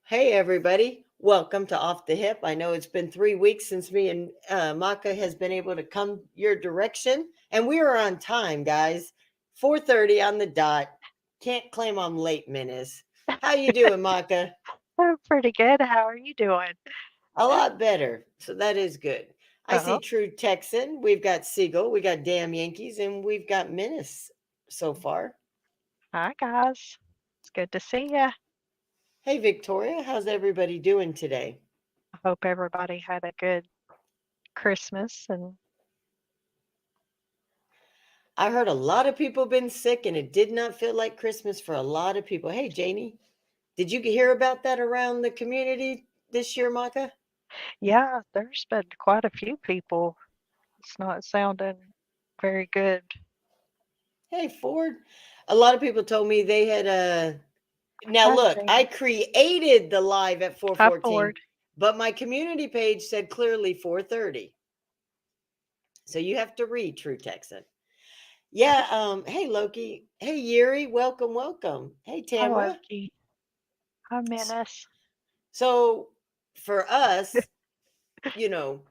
Hey, everybody. Welcome to Off the Hip. I know it's been 3 weeks since me and Maka has been able to come your direction, and we are on time, guys. 4:30 on the dot. Can't claim I'm late, Menace. How you doing, Maka? I'm pretty good. How are you doing? A lot better. So that is good. I see Oh, True Texan. We've got Siegel. We got Damn Yankees, and we've got Menace so far. hi guys. It's good to see ya. Hey, Victoria. How's everybody doing today? I hope everybody had a good Christmas and I heard a lot of people been sick and it did not feel like Christmas for a lot of people. Hey, Janie, did you hear about that around the community this year, Maka? yeah, there's been quite a few people. It's not sounding very good. Hey, Ford. A lot of people told me they had now Hi look, I Jamie. created the live at Hi 4:14, Ford. but my community page said clearly 4:30. So you have to read True Texan. Yeah, hey Loki. Hey Yuri, welcome, welcome. Hey Hi Tamara. Loki. Hi Menace. So for us, you know,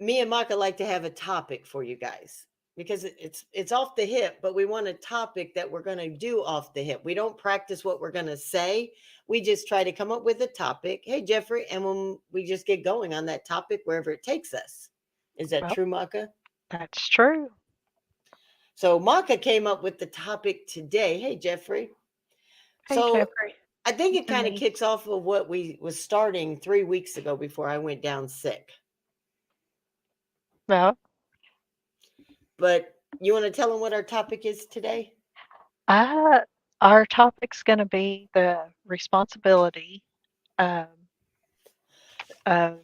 me and Maka like to have a topic for you guys because it's off the hip, but we want a topic that we're going to do off the hip. We don't practice what we're going to say. We just try to come up with a topic. Hey Jeffrey, and when we just get going on that topic wherever it takes us. Is that Well, true, Maka? that's true. So Maka came up with the topic today. Hey Jeffrey. Hey So Jeffrey. I think Hey it kind of Denise. kicks off of what we was starting 3 weeks ago before I went down sick. Well, But you want to tell them what our topic is today? I, our topic's going to be the responsibility um, of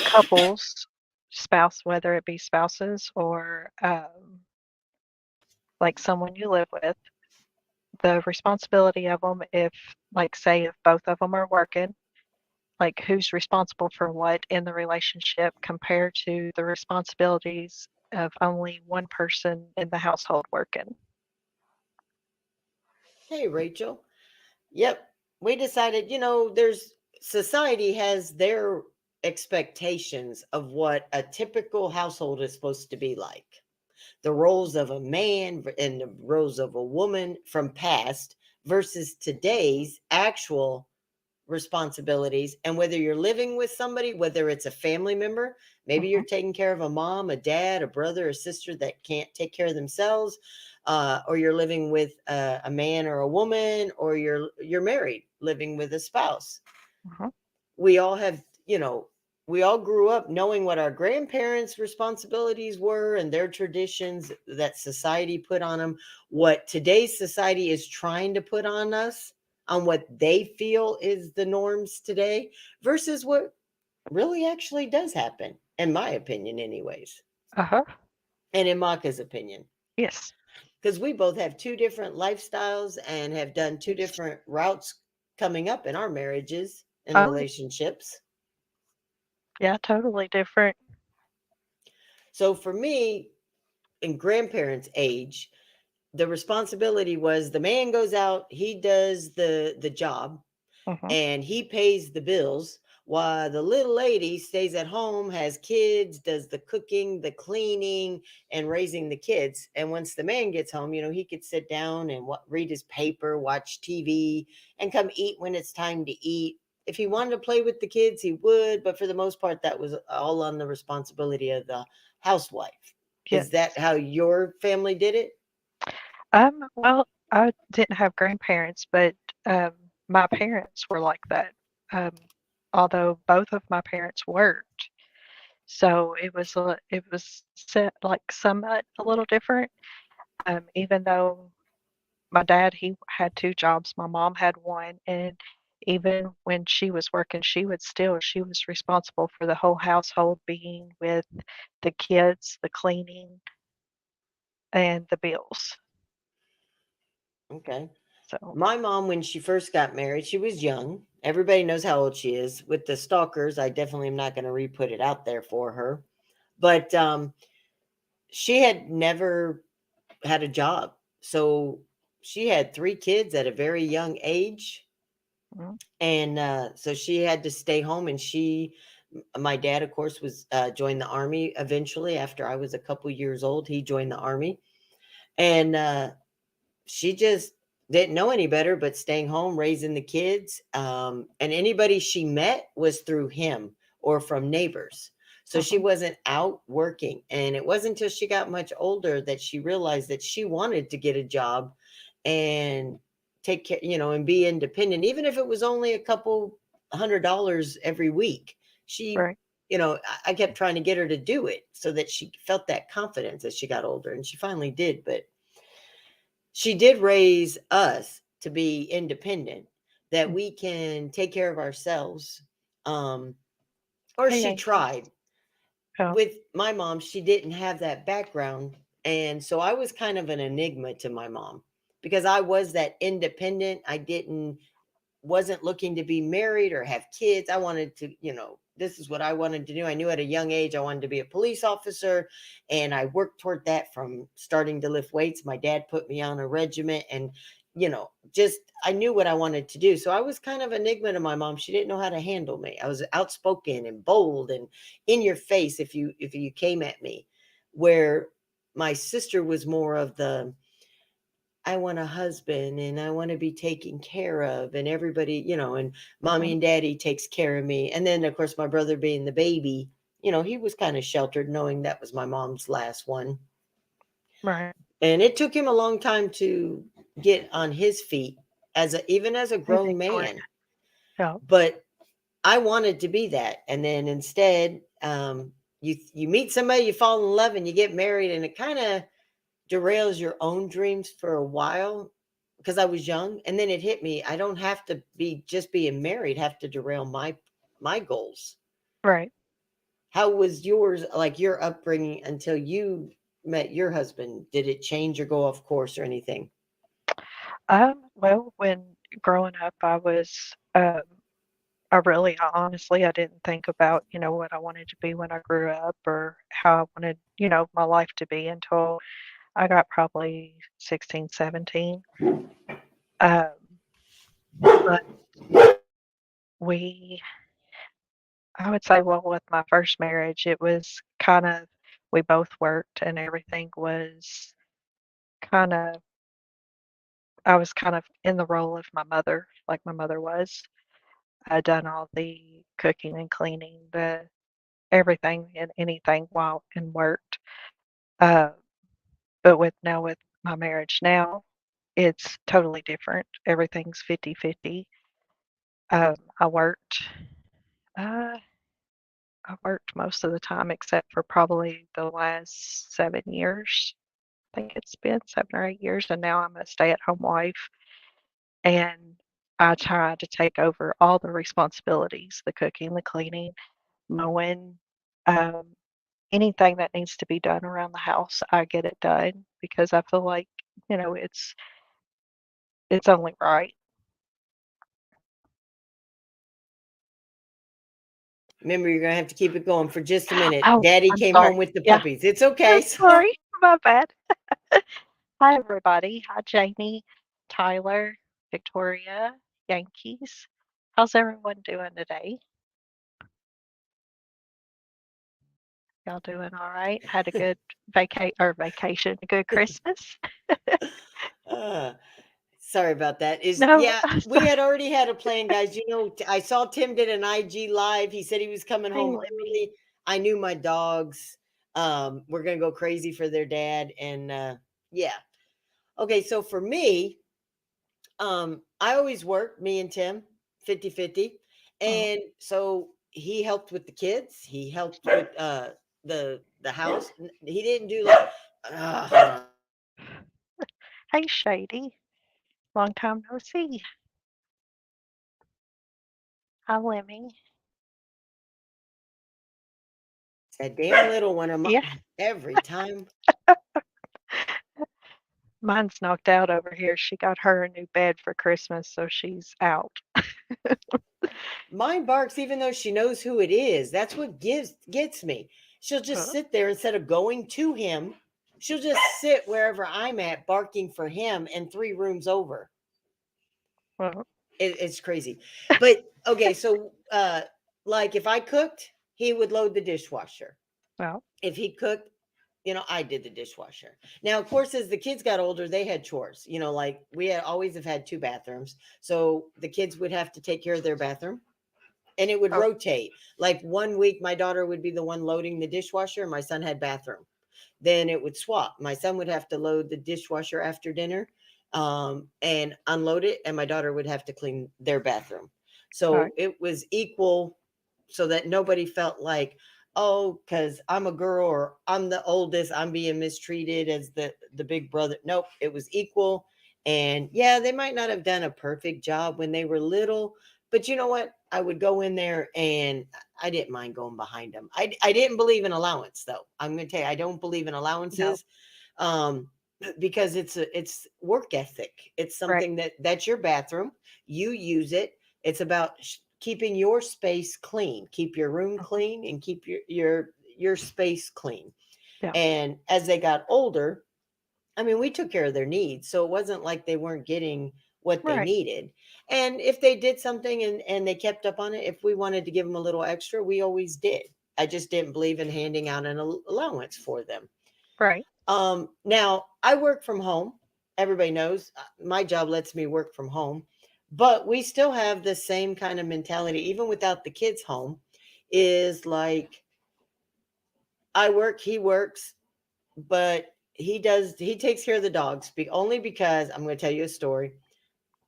couples, whether it be spouses or like someone you live with, the responsibility of them if, like, say, if both of them are working, like who's responsible for what in the relationship compared to the responsibilities of only one person in the household working. Hey, Rachel. Yep. We decided, there's society has their expectations of what a typical household is supposed to be like. The roles of a man and the roles of a woman from past versus today's actual responsibilities, and whether you're living with somebody, whether it's a family member, maybe you're Mhm, taking care of a mom, a dad, a brother, a sister that can't take care of themselves, or you're living with a man or a woman, or you're married living with a spouse. mhm, We all have, we all grew up knowing what our grandparents responsibilities were and their traditions that society put on them, what today's society is trying to put on us, on what they feel is the norms today versus what really actually does happen, in my opinion anyways, uh-huh, and in Maka's opinion, yes, because we both have two different lifestyles and have done two yes. different routes coming up in our marriages and Oh, relationships. yeah, totally different. So for me, in grandparents' age, the responsibility was the man goes out, he does the job, Mhm, and he pays the bills while the little lady stays at home, has kids, does the cooking, the cleaning, and raising the kids. And once the man gets home, he could sit down and read his paper, watch TV, and come eat when it's time to eat. If he wanted to play with the kids, he would, but for the most part, that was all on the responsibility of the housewife. Is that yes. how your family did it? Well, I didn't have grandparents, but um, my parents were like that. Um, although both of my parents worked, so it was set like somewhat a little different. Even though my dad he had two jobs, my mom had one, and even when she was working, she was responsible for the whole household, being with the kids, the cleaning, and the bills. Okay. So, My mom, when she first got married, she was young. Everybody knows how old she is. With the stalkers, I definitely am not going to re put it out there for her. But she had never had a job. So she had three kids at a very young age. mhm, And so she had to stay home, and my dad, of course, was joined the army eventually. After I was a couple years old, he joined the army. And she just didn't know any better but staying home raising the kids. And anybody she met was through him or from neighbors. So she mhm, wasn't out working. And it wasn't until she got much older that she realized that she wanted to get a job and take care, and be independent, even if it was only a couple $100 every week. She, right. I kept trying to get her to do it so that she felt that confidence as she got older. And she finally did. But she did raise us to be independent, that Mm. we can take care of ourselves. Um, or Hey, she Yankees. tried. Oh, With my mom, she didn't have that background. And so I was kind of an enigma to my mom because I was that independent. I didn't wasn't looking to be married or have kids. I wanted to, this is what I wanted to do. I knew at a young age I wanted to be a police officer, and I worked toward that from starting to lift weights. My dad put me on a regiment, and just I knew what I wanted to do. So I was kind of enigma to my mom. She didn't know how to handle me. I was outspoken and bold and in your face if you came at me, where my sister was more of the I want a husband and I want to be taken care of, and everybody, and mommy mhm, and daddy takes care of me. And then of course my brother being the baby, he was kind of sheltered knowing that was my mom's last one. right. And it took him a long time to get on his feet even as a Hey, grown Victoria. man. Oh, But I wanted to be that. And then instead, you meet somebody, you fall in love and you get married, and it kind of derails your own dreams for a while because I was young, and then it hit me. I don't have to be just being married have to derail my goals. right. How was yours, like your upbringing until you met your husband? Did it change or go off course or anything? Well, when growing up, I honestly, I didn't think about, what I wanted to be when I grew up or how I wanted, my life to be until I got probably 16, 17. Um, but we, I would say, well, with my first marriage, it was kind of, we both worked and everything was kind of, I was kind of in the role of my mother, like my mother was. I done all the cooking and cleaning, the everything and anything while and worked. Uh, but with my marriage now, it's totally different. Everything's 50-50. I worked, uh, I worked most of the time except for probably the last 7 years. I think it's been 7 or 8 years, and now I'm a stay-at-home wife. And I try to take over all the responsibilities, the cooking, the cleaning, mowing, um, anything that needs to be done around the house, I get it done because I feel like, it's only right. Remember, you're gonna have to keep it going for just a minute. Oh, Daddy I'm came sorry. home with the Yeah, puppies. It's okay. I'm So sorry. My bad. Hi, everybody. Hi, Jamie, Tyler, Victoria, Yankees. How's everyone doing today? Y'all doing all right? Had a good vacation, a good Christmas? uh, sorry about that. No, Yeah, I'm we sorry. had already had a plan, guys. I saw Tim did an IG live. He said he was coming Hey, home Lemmy. early. I knew my dogs were gonna go crazy for their dad. And yeah. Okay, so for me, I always worked, me and Tim, 50-50. Mm. And so he helped with the kids, he helped with the house. He didn't do like hold on. Hey, Shady. Long time no see. Hi, Lemmy. That damn little one Yeah, every time. mine's knocked out over here. She got her a new bed for Christmas, so she's out. Mine barks even though she knows who it is. That's what gets me. She'll just Uh, sit there instead of going to him. She'll just sit wherever I'm at, barking for him and 3 rooms over. well, It's crazy. But okay, so like if I cooked, he would load the dishwasher. Well, If he cooked, I did the dishwasher. Now, of course, as the kids got older, they had chores. Like we had always have had two bathrooms, so the kids would have to take care of their bathroom, and it would oh, rotate. Like one week, my daughter would be the one loading the dishwasher, and my son had bathroom. Then it would swap. My son would have to load the dishwasher after dinner, and unload it, and my daughter would have to clean their bathroom. right. So it was equal, so that nobody felt like, oh, because I'm a girl or I'm the oldest, I'm being mistreated as the big brother. Nope, it was equal. And yeah, they might not have done a perfect job when they were little, but you know what? I would go in there and I didn't mind going behind them. I didn't believe in allowance though. I'm going to tell you, I don't believe in No, allowances, um, because it's work ethic. It's right. something that's your bathroom. You use it. It's about keeping your space clean. Keep your room Mhm. clean and keep your space clean. Yeah, And as they got older, I mean, we took care of their needs, so it wasn't like they weren't getting what they right. needed. And if they did something and they kept up on it, if we wanted to give them a little extra, we always did. I just didn't believe in handing out an allowance for them. Right. Now I work from home. Everybody knows my job lets me work from home, but we still have the same kind of mentality, even without the kids home. Is like I work, he works, but he takes care of the dogs. Only because I'm going to tell you a story.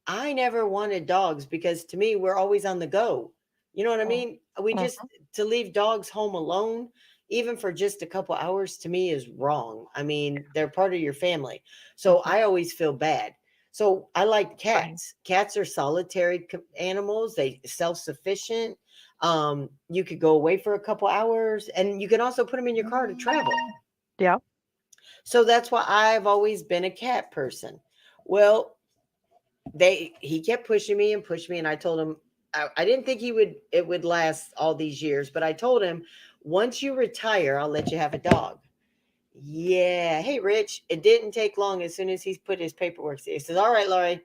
I never wanted dogs because to me, we're always on the go. You know what I Mm, mean? We just mhm, to leave dogs home alone, even for just a couple hours, to me is wrong. I mean, they're part of your family. So mhm. I always feel bad. So I like Same. cats. Cats are solitary animals, they self sufficient. You could go away for a couple hours and you can also put them in your car to travel. Yeah. So that's why I've always been a cat person. Well, he kept pushing me and pushing me, and I told him I didn't think it would last all these years, but I told him once you retire, I'll let you have a dog. Yeah, hey Rich, it didn't take long. As soon as he's put his paperwork, he says, "All right, Laurie,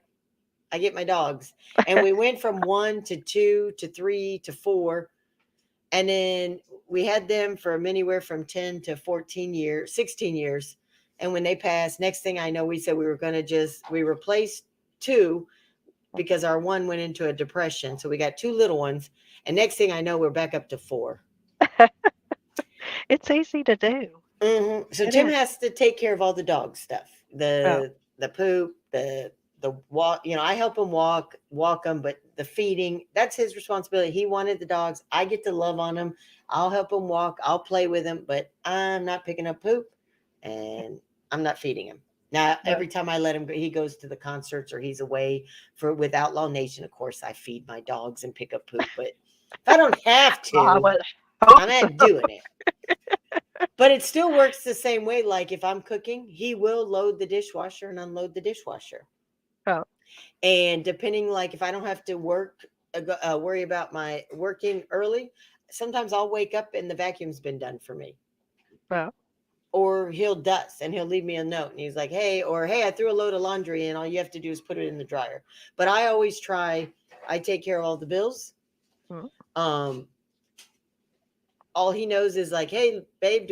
I get my dogs," and we went from one to two to three to four, and then we had them from anywhere from 10 to 14 years, 16 years. And when they passed, next thing I know, we said we were going to we replaced two Mhm. because our one went into a depression. So we got two little ones. And next thing I know, we're back up to four. It's easy to do. So It Tim is. has to take care of all the dog stuff, Oh, the poop, the walk. I help him walk them, but the feeding, that's his responsibility. He wanted the dogs. I get to love on him. I'll help him walk. I'll play with him, but I'm not picking up poop, and I'm not feeding him. Now, no. every time I let him go, he goes to the concerts or he's away for with Outlaw Nation. Of course, I feed my dogs and pick up poop, but if I don't have I to, would hope I'm so. not doing it. But it still works the same way. Like if I'm cooking, he will load the dishwasher and unload the dishwasher. Oh, And depending, like if I don't have to worry about my working early, sometimes I'll wake up and the vacuum's been done for me. well, Or he'll dust and he'll leave me a note and he's like, hey, or hey, I threw a load of laundry and all you have to do is put it in the dryer. But I always try, I take care of all the bills. mm, Um, all he knows is like, hey, babe,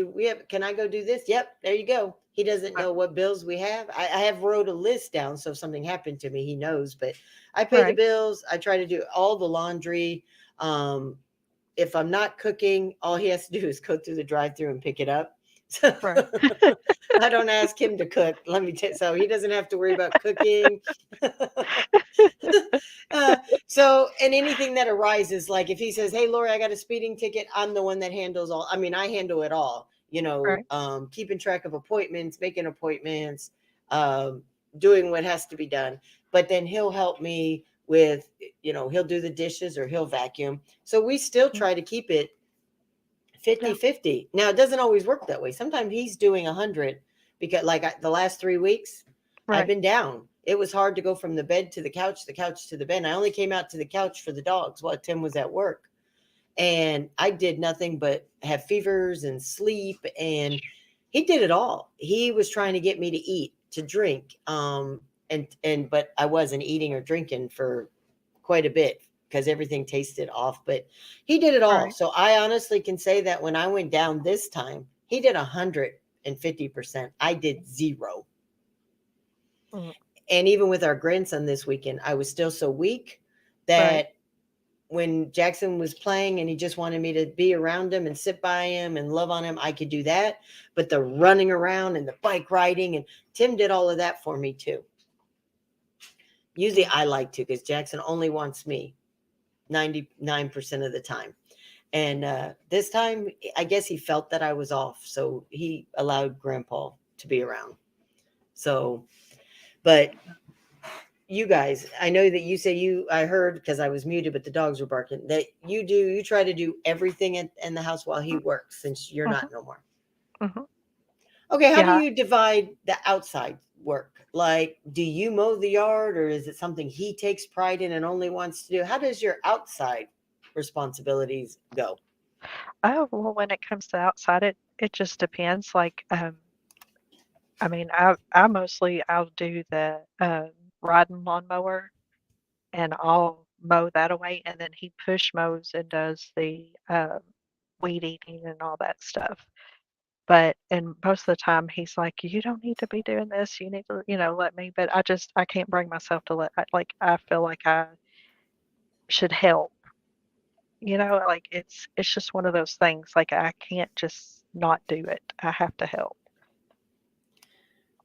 can I go do this? Yep, there you go. He doesn't oh, know what bills we have. I have wrote a list down. So if something happened to me, he knows, but I pay the right, bills. I try to do all the laundry. Um, if I'm not cooking, all he has to do is go through the drive through and pick it up. So right. I don't ask him to cook. Let me tell so he doesn't have to worry about cooking. uh, so, and anything that arises, like if he says, "Hey, Lori, I got a speeding ticket," I'm the one that handles all. I mean, I handle it all. Right. Keeping track of appointments, making appointments, um, doing what has to be done. But then he'll help me with, he'll do the dishes or he'll vacuum. So we still Mm, try to keep it 50 yeah, 50. Now, it doesn't always work that way. Sometimes he's doing 100 because, like, the last 3 weeks, I've right. been down. It was hard to go from the bed to the couch to the bed. I only came out to the couch for the dogs while Tim was at work. And I did nothing but have fevers and sleep. And he did it all. He was trying to get me to eat, to drink. But I wasn't eating or drinking for quite a bit because everything tasted off, but he did it all. Right. So I honestly can say that when I went down this time, he did 150%. I did zero. Mm, And even with our grandson this weekend, I was still so weak right. that when Jackson was playing and he just wanted me to be around him and sit by him and love on him, I could do that. But the running around and the bike riding, and Tim did all of that for me too. Usually Mm, I like to because Jackson only wants me 99% of the time. And this time, I guess he felt that I was off. So he allowed Grandpa to be around. So, but you guys, I know that you say I heard because I was muted, but the dogs were barking, that you try to do everything in the house while he mm, works since you're mhm, not no more. mhm. Okay, how do Yeah. you divide the outside work? Like, do you mow the yard or is it something he takes pride in and only wants to do? How does your outside responsibilities go? Oh, well, when it comes to outside, it just depends. Like, I mean, I'll do the riding lawnmower, and I'll mow that away, and then he push mows and does the weed eating and all that stuff. But and most of the time he's like, "You don't need to be doing this. You need to, let me." But I can't bring myself to like I feel like I should help. Like it's just one of those things. Like I can't just not do it. I have to help.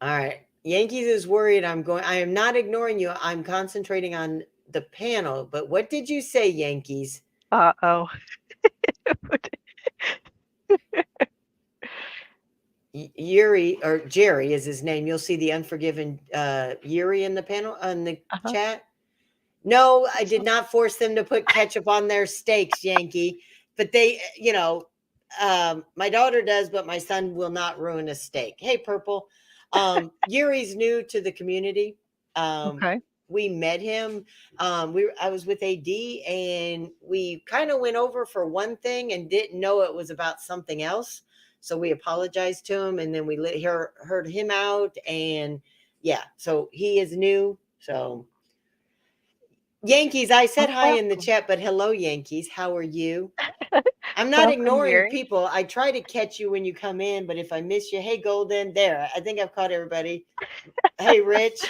All right. Yankees is worried I am not ignoring you. I'm concentrating on the panel. But what did you say, Yankees? Uh-oh. Yuri or Jerry is his name. You'll see the unforgiven Yuri in the panel on the Uh-huh. chat. No, I So, did not force them to put ketchup on their steaks, Yankee. But my daughter does, but my son will not ruin a steak. Hey, Purple. Yuri's new to the community. Um, okay. we met him. I was with AD, and we kind of went over for one thing and didn't know it was about something else. So we apologized to him, and then heard him out, and yeah. So he is new. So Yankees, I said Oh, hi in the welcome. chat, but hello, Yankees. How are you? I'm not Welcome, ignoring Yuri. people. I try to catch you when you come in, but if I miss you, hey, Golden, there. I think I've caught everybody. Hey, Rich.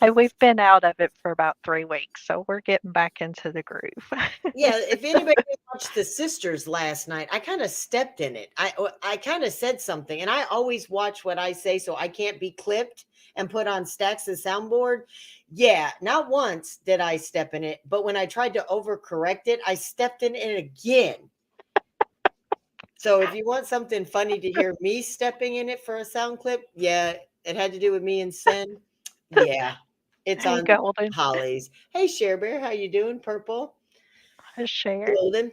Hey, we've been out of it for about 3 weeks, so we're getting back into the groove. Yeah, if anybody watched the sisters last night, I kind of stepped in it. I kind of said something, and I always watch what I say so I can't be clipped and put on Stacks' soundboard. Yeah, not once did I step in it, but when I tried to overcorrect it, I stepped in it again. So if you want something funny to hear me stepping in it for a sound clip, yeah, it had to do with me and Sin. Yeah, it's Hey, on Golden. Holly's. Hey, Share Bear, how you doing? Purple, Share. Golden,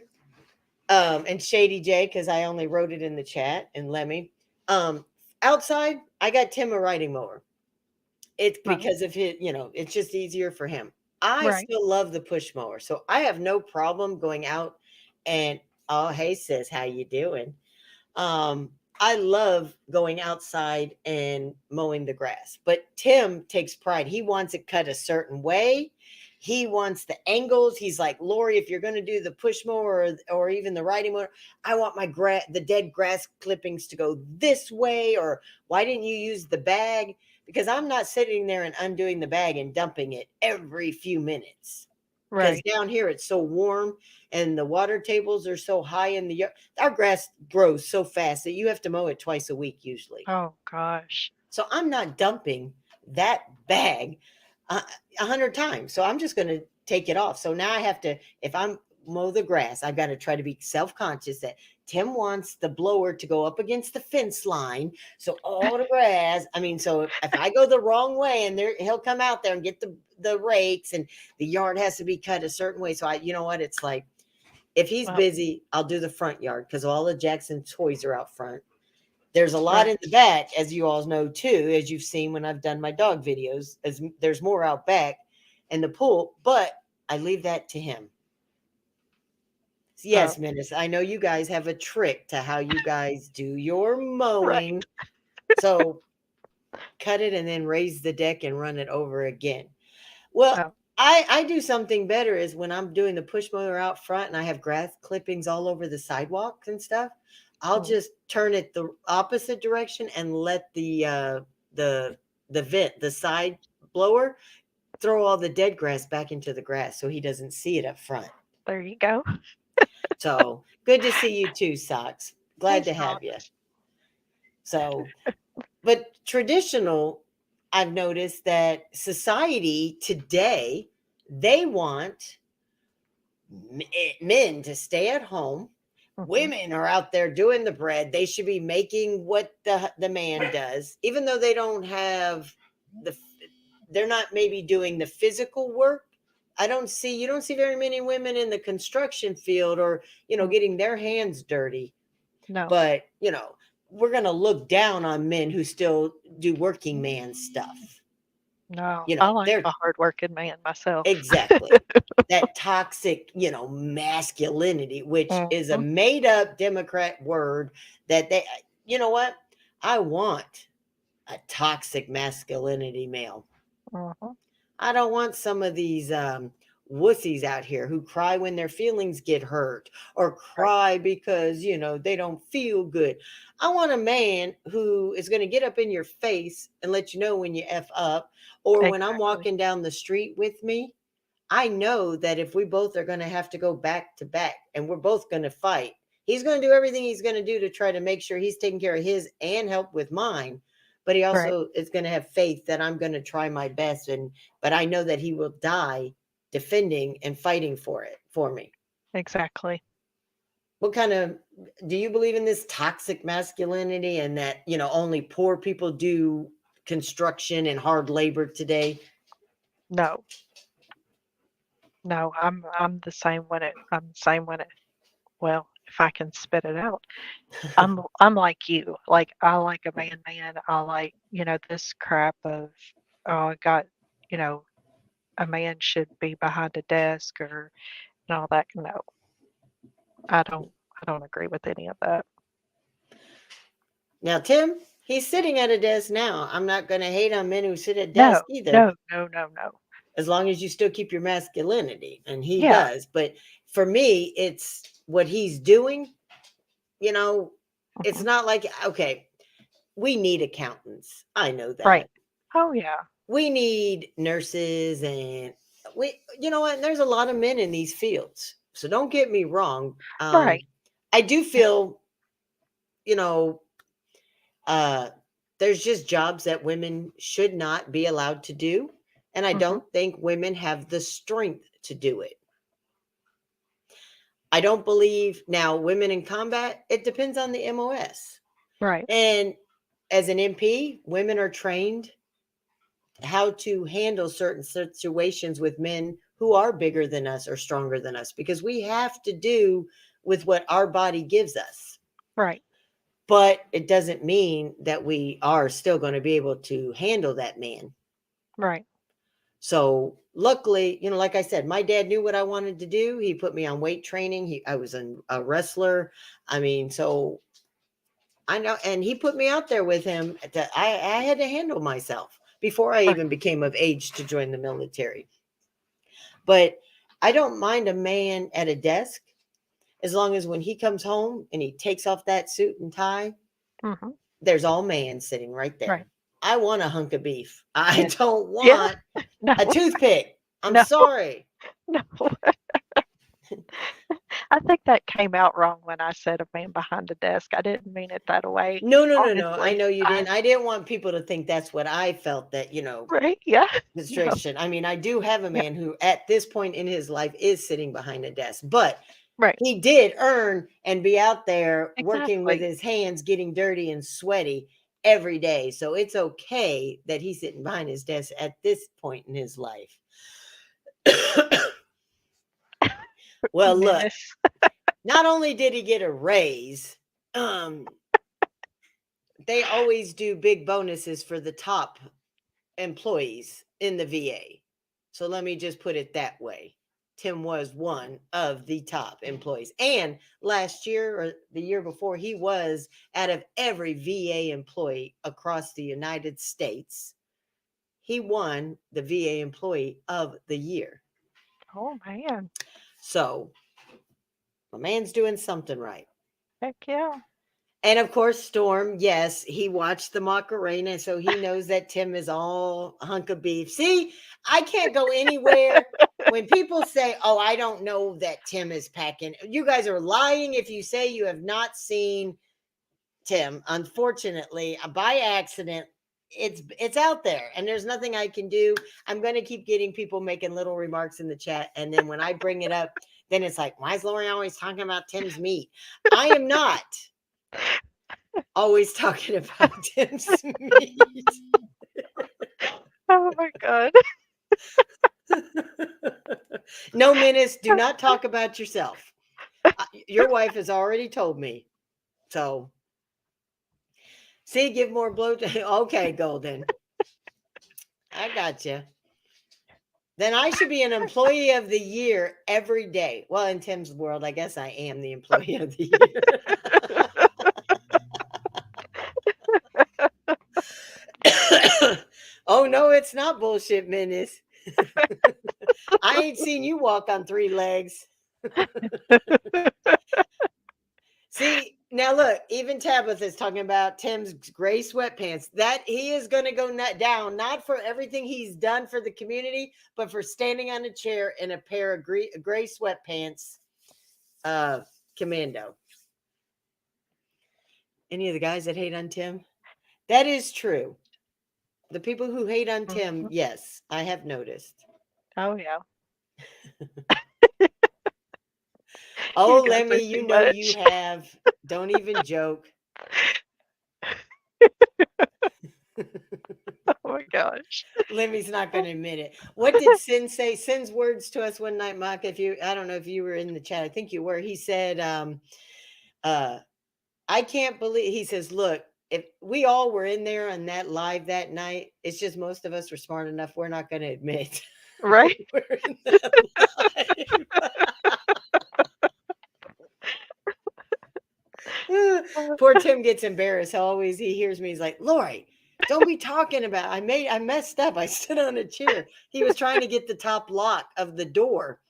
and Shady J, because I only wrote it in the chat, and Lemmy. Um, Outside, I got Tim a riding mower. It's Right. because of his, it's just easier for him. I Right. still love the push mower, so I have no problem going out and oh, hey, sis, how you doing? Um, I love going outside and mowing the grass, but Tim takes pride. He wants it cut a certain way. He wants the angles. He's like, Lori, if you're going to do the push mower or even the riding mower, I want the dead grass clippings to go this way. Or why didn't you use the bag? Because I'm not sitting there and undoing the bag and dumping it every few minutes. Because Right. down here it's so warm and the water tables are so high in the yard. Our grass grows so fast that you have to mow it twice a week usually. Oh gosh. So I'm not dumping that bag uh, 100 times. So I'm just going to take it off. So now I have to, if I'm mow the grass, I've got to try to be self-conscious that Tim wants the blower to go up against the fence line. So all the grass, so if I go the wrong way and he'll come out there and get the rakes and the yard has to be cut a certain way. So you know what? It's like, if he's Well, busy, I'll do the front yard because all the Jackson toys are out front. There's a lot right. in the back, as you all know too, as you've seen when I've done my dog videos. As there's more out back in the pool, but I leave that to him. Oh, Yes, Menace, I know you guys have a trick to how you guys do your right. mowing. So cut it and then raise the deck and run it over again. Well, Oh. I do something better is when I'm doing the push mower out front and I have grass clippings all over the sidewalk and stuff, I'll Mm, just turn it the opposite direction and let the the vent, the side blower, throw all the dead grass back into the grass so he doesn't see it up front. there you go. So good to see you too, Socks. Hey, Glad to have you. socks. So, but traditional, I've noticed that society today, they want men to stay at home. Hmm. Women are out there doing the bread. They should be making what the man does, even though they don't have the. They're not maybe doing the physical work. I don't see you don't see very many women in the construction field or Mm, getting their hands dirty. no, But we're gonna look down on men who still do working man stuff. no. I like They're a hardworking man myself. exactly that toxic, masculinity, which is a Hmm. made up Democrat word that you know what? I want a toxic masculinity male. Hmm. I don't want some of these wussies out here who cry when their feelings get hurt or Right. cry because, they don't feel good. I want a man who is going to get up in your face and let you know when you F up, or when I'm Exactly. walking down the street with me, I know that if we both are going to have to go back to back and we're both going to fight, he's going to do everything he's going to do to try to make sure he's taking care of his and help with mine. But he Right. also is going to have faith that I'm going to try my best. But I know that he will die defending and fighting for it for me. Exactly. What kind of do you believe in this toxic masculinity and that, only poor people do construction and hard labor today? No, no. I'm the same when I'm the same when it. Well, if I can spit it out. I'm like you. Like I like a man. I like, this crap of, oh, I got, you know, a man should be behind a desk or and all that. No, I don't agree with any of that. Now, Tim, he's sitting at a desk now. I'm not going to hate on men who sit at No, desks either, no, no, no, no. as long as you still keep your masculinity. And he Yeah. does. But for me, it's what he's doing. You know, it's Hmm. not like, okay, we need accountants. I know Right. that. Oh yeah. We need nurses and you know what? There's a lot of men in these fields. So don't get me wrong. Right. I do Yeah. feel, you know, Uh, there's just jobs that women should not be allowed to do. And I Hmm. don't think women have the strength to do it. I don't believe now women in combat, it depends on the MOS. Right. And as an MP, women are trained how to handle certain situations with men who are bigger than us or stronger than us because we have to do with what our body gives us. Right. But it doesn't mean that we are still going to be able to handle that man. Right. So luckily, like I said, my dad knew what I wanted to do. He put me on weight training. I was a wrestler. I mean, so I know, and he put me out there with him. I had to handle myself before I Right. even became of age to join the military. But I don't mind a man at a desk as long as when he comes home and he takes off that suit and tie, Hmm. there's all man sitting right Right. there. I want a hunk of beef. I Yeah. don't Yeah. want No. a toothpick. I'm No. sorry. No. I think that came out wrong when I said a man behind a desk. I didn't mean it that way. No, no, no, no. I Honestly, know you I didn't. I didn't want people to think that's what I felt that, right? Yeah. No. constriction. I mean, I do have a Yeah. man who at this point in his life is sitting behind a desk, but Right. he did earn and be out there working with Exactly. his hands getting dirty and sweaty every day. So it's okay that he's sitting behind his desk at this point in his life. Well, look, Menace. not only did he get a raise, um, they always do big bonuses for the top employees in the VA. So let me just put it that way. Tim was one of the top employees. And last year or the year before, he was out of every VA employee across the United States. he won the VA Employee of the Year. Oh man. So my man's doing something right. Heck yeah. And of course, Storm, yes, he watched the Macarena, so he knows that Tim is all a hunk of beef. See, I can't go anywhere when people say, "Oh, I don't know that Tim is packing." You guys are lying if you say you have not seen Tim. Unfortunately, by accident, it's out there, and there's nothing I can do. I'm going to keep getting people making little remarks in the chat, and then when I bring it up, then it's like, "Why is Lori always talking about Tim's meat?" I am not always talking about Tim's meat. Oh my god. No, Menace, do not talk about yourself. Your wife has already told me. So, see, give more blow. Okay, Golden. I got you. Then I should be an employee of the year every day. Well, in Tim's world, I guess I am the employee of the year. Oh, no, it's not bullshit, Menace. I ain't seen you walk on 3 legs. See, now look, even Tabitha is talking about Tim's gray sweatpants. That he is going to go down, not for everything he's done for the community, but for standing on a chair in a pair of gray sweatpants. Commando. Any of the guys that hate on Tim? That is true. The people who hate on Tim, yes, I have noticed. Oh yeah. Oh, You guys are Lemmy, you too know you much. have. Don't even joke. Oh my gosh. Lemmy's not going to admit it. What did Sin say? Sin's words to us one night, Maka. I don't know if you were in the chat. I think you were. He said, I can't believe, he says, look, if we all were in there on that live that night, it's just most of us were smart enough. We're not going to admit Right? we're in that live. Poor Tim gets embarrassed. Always he hears me. He's like, Lori, don't be talking about I messed up. I stood on a chair. He was trying to get the top lock of the door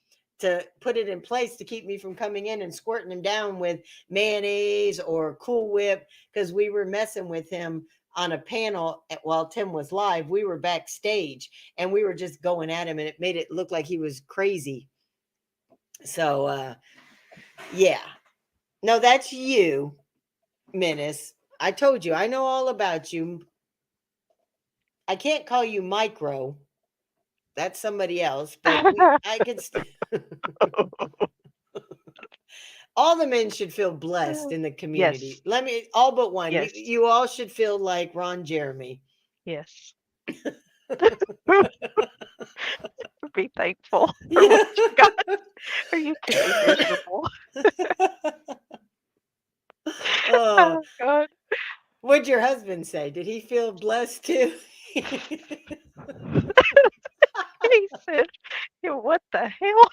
to put it in place to keep me from coming in and squirting him down with mayonnaise or Cool Whip, because we were messing with him on a panel while Tim was live. We were backstage and we were just going at him, and it made it look like he was crazy. So yeah. No, that's you, Menace. I told you, I know all about you. I can't call you Micro. That's somebody else, but I could. All the men should feel blessed in the community. Yes. Let me, all but one. Yes. You all should feel like Ron Jeremy. Yes. Be thankful for Yeah. what you got, or you could be miserable. Oh, Oh God. what'd your husband say? Did he feel blessed too? He said, "Yeah, what the hell?"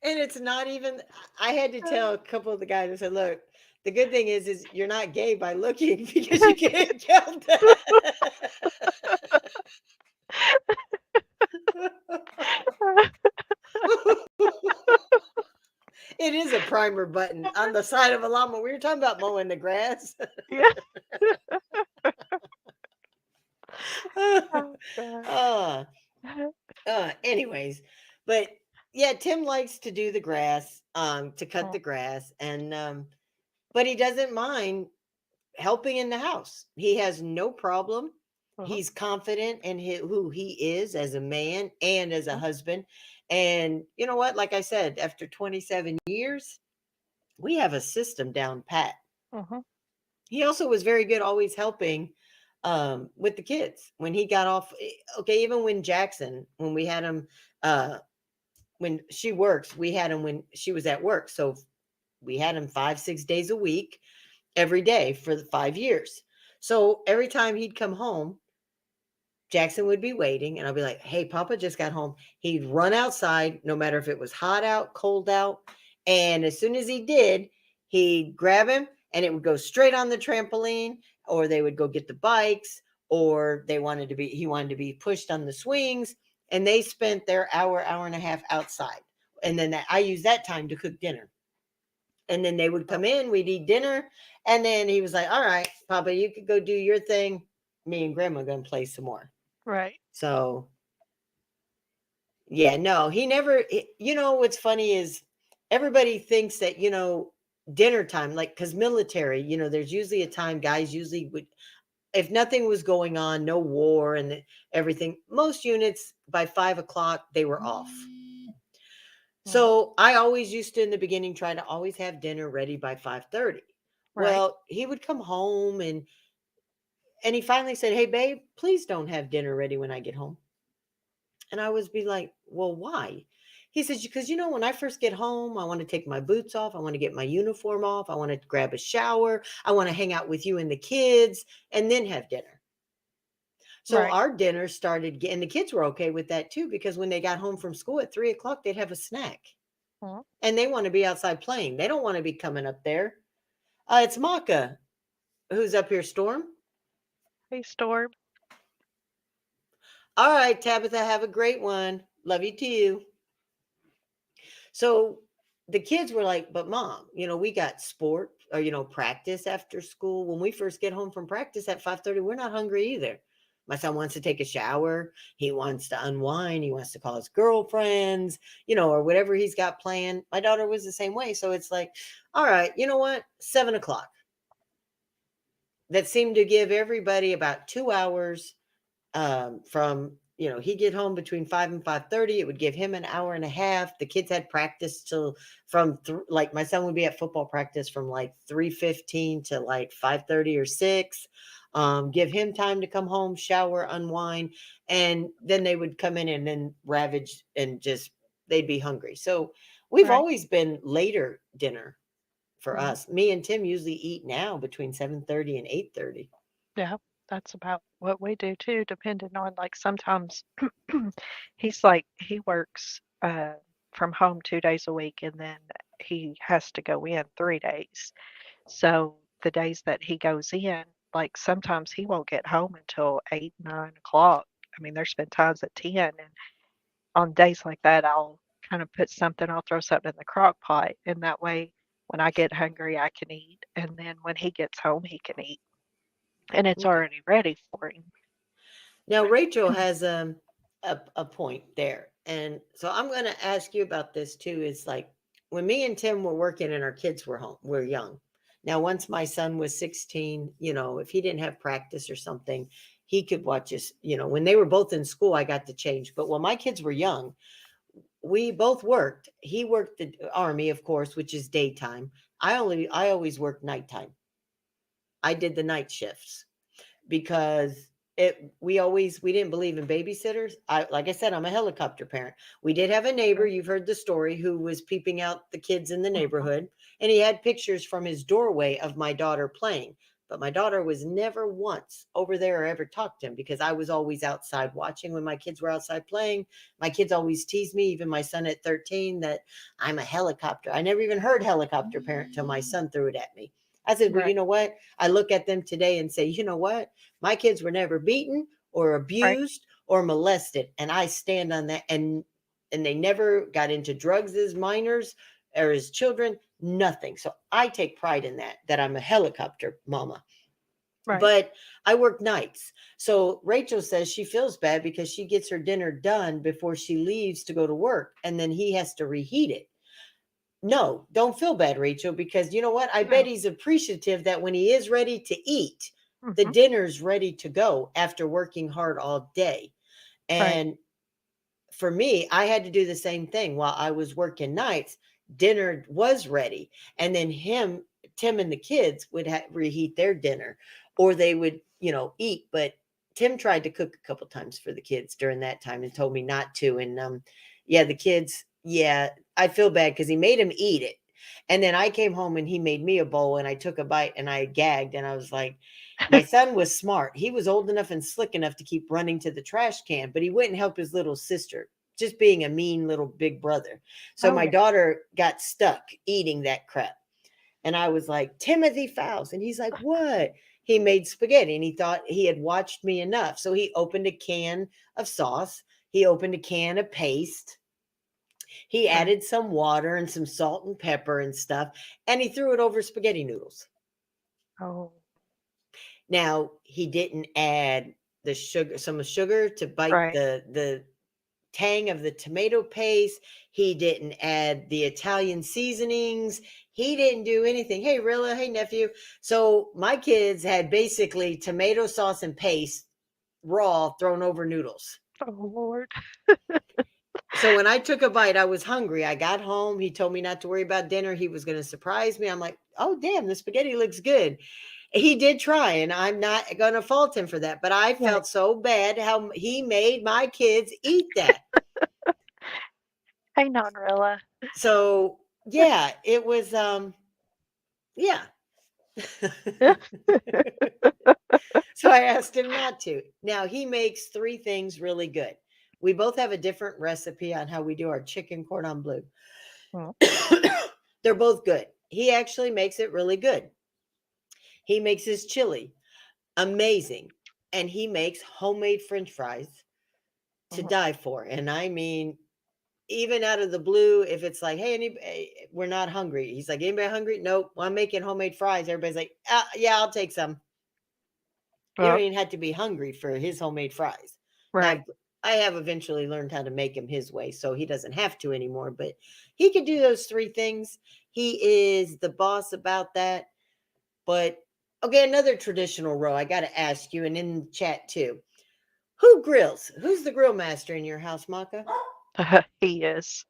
And it's not even, I had to tell a couple of the guys, I said, look, the good thing is you're not gay by looking, because you can't count that. It is a primer button on the side of a llama. We were talking about mowing the grass. Yeah. Oh God. Anyways, but yeah, Tim likes to do the grass, to cut Oh, the grass, and but he doesn't mind helping in the house. He has no problem. uh-huh, He's confident in who he is as a man and as a husband. And you know what? Like I said, after 27 years, we have a system down pat. uh-huh, He also was very good, always helping with the kids when he got off. Okay, even when Jackson, when we had him, when she works, we had him when she was at work. So we had him 5, 6 days a week, every day for the 5 years. So every time he'd come home, Jackson would be waiting, and I'll be like, hey, Papa just got home. He'd run outside, no matter if it was hot out, cold out. And as soon as he did, he'd grab him and it would go straight on the trampoline or they would go get the bikes, or he wanted to be pushed on the swings, and they spent their hour and a half outside. And then I used that time to cook dinner. And then they would Oh, come in, we'd eat dinner, and then he was like, "All right, Papa, you could go do your thing. Me and Grandma gonna play some more." right, So yeah, no, he never. What's funny is everybody thinks that dinner time, like because military, there's usually a time guys usually would, if nothing was going on, no war and everything. Most units by 5 o'clock they were off. mhm, So I always used to in the beginning try to always have dinner ready by 5:30. right, Well, he would come home and he finally said, "Hey babe, please don't have dinner ready when I get home." And I was be like, "Well, why?" He says, "Because when I first get home, I want to take my boots off, I want to get my uniform off, I want to grab a shower, I want to hang out with you and the kids and then have dinner." So right, our dinner started and the kids were okay with that too, because when they got home from school at 3 o'clock, they'd have a snack. mhm. And they want to be outside playing. They don't want to be coming up there. It's Maka who's up here, Storm. Hey, Storm. All right, Tabitha, have a great one. Love you too. So the kids were like, "But mom, we got sport or practice after school. When we first get home from practice at 5:30, we're not hungry either." My son wants to take a shower. He wants to unwind. He wants to call his girlfriends, or whatever he's got planned. My daughter was the same way. So it's like, all right, you know what? 7 o'clock. That seemed to give everybody about 2 hours from he'd get home between 5 and 5:30. It would give him an hour and a half. The kids had practice till like my son would be at football practice from like 3:15 to like 5:30 or 6. Give him time to come home, shower, unwind, and then they would come in and then ravage and just they'd be hungry. So we've Right. always been later dinner for Mhm. us. Me and Tim usually eat now between 7:30 and 8:30. Yeah, that's about what we do too, depending on like sometimes he's like he works from home 2 days a week and then he has to go in 3 days. So the days that he goes in, like sometimes he won't get home until 8, 9 o'clock. I mean, there's been times at 10, and on days like that, I'll kind of put something, I'll throw something in the crock pot, and that way when I get hungry, I can eat, and then when he gets home, he can eat, and it's Okay. already ready for him. Now, Rachel has a point there. And so I'm going to ask you about this too. Is like when me and Tim were working and our kids were home, we're young. Now, once my son was 16, if he didn't have practice or something, he could watch us. When they were both in school, I got to change. But when my kids were young, we both worked. He worked the army, of course, which is daytime. I always worked nighttime. I did the night shifts because we didn't believe in babysitters. Like I said, I'm a helicopter parent. We did have a neighbor, Right. you've heard the story, who was peeping out the kids in the Mhm. neighborhood, and he had pictures from his doorway of my daughter playing. But my daughter was never once over there or ever talked to him because I was always outside watching when my kids were outside playing. My kids always teased me, even my son at 13, that I'm a helicopter. I never even heard helicopter parent till my son threw it at me. I said, "Well, you Right. know what? I look at them today and say, you know what? My kids were never beaten or Right. abused or molested, and I stand on that. And they never got into drugs as minors or as children, nothing. So I take pride in that I'm a helicopter mama. Right. But I work nights. So Rachel says she feels bad because she gets her dinner done before she leaves to go to work, and then he has to reheat it. No, don't feel bad, Rachel, because you know what? I bet No. he's appreciative that when he is ready to eat, the Mhm. dinner's ready to go after working hard all day. Right. And for me, I had to do the same thing while I was working nights. Dinner was ready, and then Tim, and the kids would reheat their dinner, or they would, eat. But Tim tried to cook a couple times for the kids during that time and told me not to. And yeah, the kids, yeah, I feel bad because he made him eat it, and then I came home and he made me a bowl, and I took a bite and I gagged, and I was like, my son was smart. He was old enough and slick enough to keep running to the trash can, but he wouldn't help his little sister, just being a mean little big brother. So Oh my yeah. daughter got stuck eating that crap. And I was like, Timothy Faust. And he's like, what? he made spaghetti and he thought he had watched me enough. So he opened a can of sauce, he opened a can of paste, he Right. added some water and some salt and pepper and stuff, and he threw it over spaghetti noodles. Oh, Now, he didn't add the sugar, some sugar to bite right. the tang of the tomato paste. He didn't add the Italian seasonings. He didn't do anything. Hey, Rilla. Hey, nephew. So my kids had basically tomato sauce and paste raw thrown over noodles. Oh, Lord. So when I took a bite, I was hungry. I got home. He told me not to worry about dinner. He was going to surprise me. I'm like, oh, damn, the spaghetti looks good. He did try, and I'm not going to fault him for that. But I Right. felt so bad how he made my kids eat that. Hey, Rilla. So yeah, it was yeah. So I asked him not to. Now he makes three things really good. We both have a different recipe on how we do our chicken cordon bleu. Mm, They're both good. He actually makes it really good. He makes his chili amazing, and he makes homemade french fries to mhm. die for. And I mean, even out of the blue, if it's like, hey, we're not hungry. He's like, anybody hungry? Nope. Well, I'm making homemade fries. Everybody's like, yeah, I'll take some. You don't Well, even have to be hungry for his homemade fries. right. Now, I have eventually learned how to make him his way, so he doesn't have to anymore, but he could do those three things. He is the boss about that. But okay, another traditional row I got to ask you, and in the chat too. Who grills? Who's the grill master in your house, Maka? He is.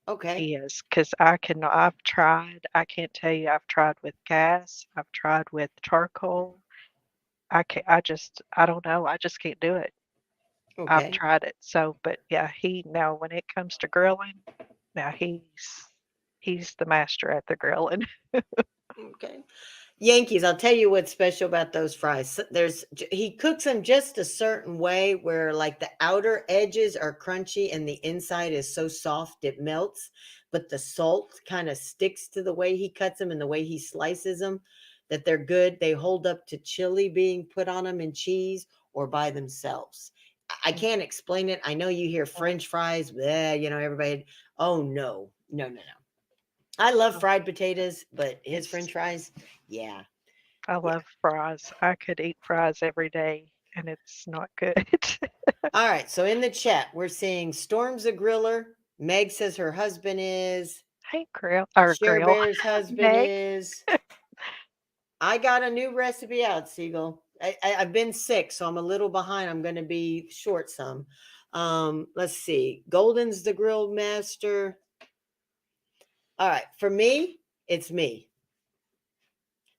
Okay. He is. Because I can, I've tried, I can't tell you, I've tried with gas, I've tried with charcoal. I can't, I don't know. I just can't do it. I've Okay. tried it. So, but yeah, now when it comes to grilling, now he's the master at the grilling. Okay. Yankees, I'll tell you what's special about those fries. He cooks them just a certain way where like the outer edges are crunchy and the inside is so soft it melts, but the salt kind of sticks to the way he cuts them and the way he slices them, that they're good. They hold up to chili being put on them and cheese or by themselves. I Mm, can't explain it. I know you hear mm, French fries, bleh, everybody. Oh no, no, no, no. I love mm. fried potatoes, but his It's French fries, yeah. I Yeah. love fries. I could eat fries every day, and it's not good. All right. So in the chat, we're seeing Storm's a griller. Meg says her husband is. Hey, grill, Bear's husband Meg. is. I got a new recipe out, Siegel. I've been sick, so I'm a little behind. I'm going to be short some. Let's see. Golden's the grill master. All right. For me, it's me,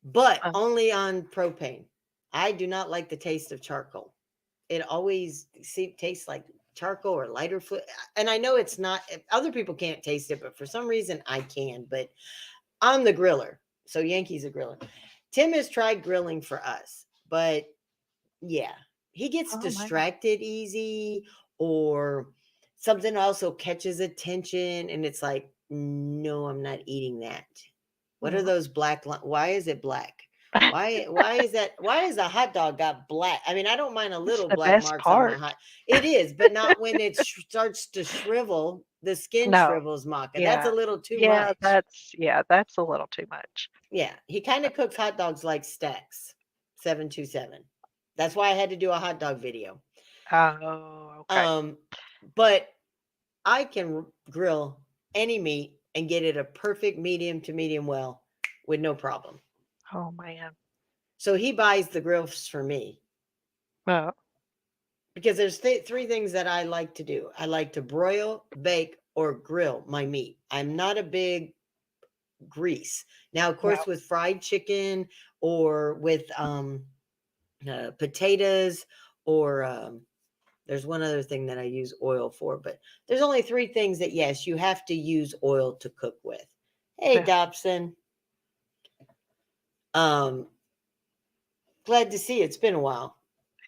but Um, only on propane. I do not like the taste of charcoal. It always tastes like charcoal or lighter fluid. And I know it's not, other people can't taste it, but for some reason I can. But I'm the griller. So Yankee's a griller. Tim has tried grilling for us, but yeah, he gets oh man. distracted easy or something also catches attention. And it's like, no, I'm not eating that. What are Mm. those black? Why is it black? Why is that? Why is a hot dog got black? I mean, I don't mind a It's little the black best marks on my part. hot. It is, but not when it starts to shrivel. The skin No. shrivels, Maka. That's a Yeah. little too Yeah, much. that's a little too much. Yeah, he kind of cooks hot dogs like stacks. 727. That's why I had to do a hot dog video. Oh, okay. Um, but I can grill any meat and get it a perfect medium to medium well with no problem. Oh man. So he buys the grills for me Well, because there's three things that I like to do. I like to broil, bake, or grill my meat. I'm not a big grease. Now, of no. course, with fried chicken or with potatoes or there's one other thing that I use oil for, but there's only three things that yes, you have to use oil to cook with. Hey, Yeah. Dobson. Um, glad to see you. It's been a while,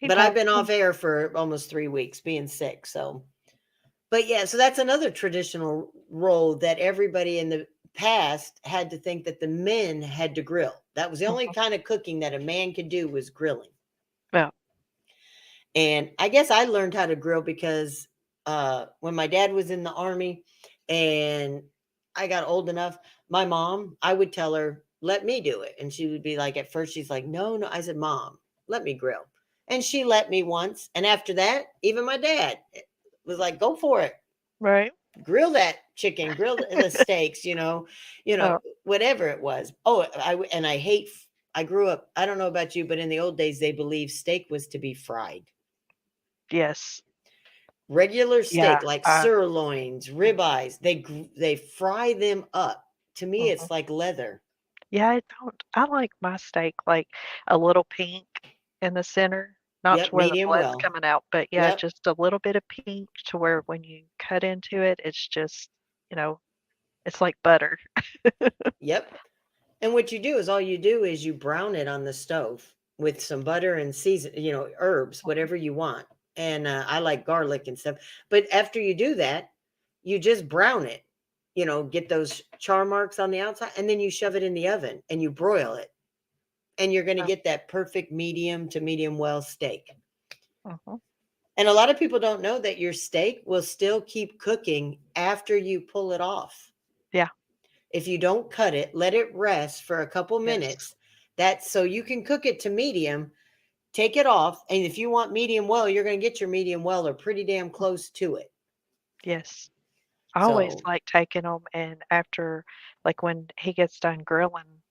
Hey, but I've been Dobson. off air for almost 3 weeks being sick. So, but yeah, so that's another traditional role that everybody in the past had to think that the men had to grill. That was the only Mhm. kind of cooking that a man could do was grilling. Yeah. And I guess I learned how to grill because when my dad was in the army and I got old enough, my mom, I would tell her, let me do it. And she would be like, at first, she's like, no, no. I said, Mom, let me grill. And she let me once. And after that, even my dad was like, go for it. Right. Grill that chicken, grill the steaks, Oh, whatever it was. Oh, and I hate, I grew up, I don't know about you, but in the old days, they believed steak was to be fried. yes. Regular Yeah. steak like sirloins, ribeyes, they fry them up. To me, Mhm. it's like leather. Yeah, I like my steak like a little pink in the center, not to Yep, where the medium blood's well. coming out, but yeah, Yep, just a little bit of pink to where when you cut into it, it's just, you know, it's like butter. yep. And what you do is all you do is you brown it on the stove with some butter and season, herbs, whatever you want. And I like garlic and stuff. But after you do that, you just brown it. Get those char marks on the outside, and then you shove it in the oven and you broil it. And you're going to Oh, get that perfect medium to medium well steak. mhm. And a lot of people don't know that your steak will still keep cooking after you pull it off. Yeah, If you don't cut it, let it rest for a couple yes, minutes. That's so you can cook it to medium, take it off. And if you want medium well, you're going to get your medium well or pretty damn close to it. yes. I always So, like taking them and after, like when he gets done grilling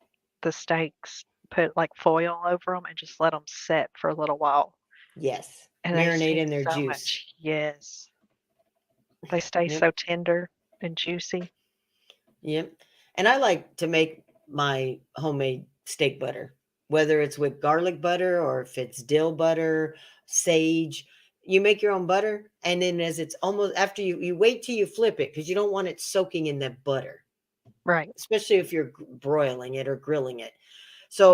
the steaks, put like foil over them and just let them set for a little while. yes, And they marinate seem in their so juice. much, yes. They stay Yep. so tender and juicy. Yep. And I like to make my homemade steak butter, whether it's with garlic butter or if it's dill butter, sage. You make your own butter, and then as it's almost after you wait till you flip it because you don't want it soaking in that butter, Right. especially if you're broiling it or grilling it.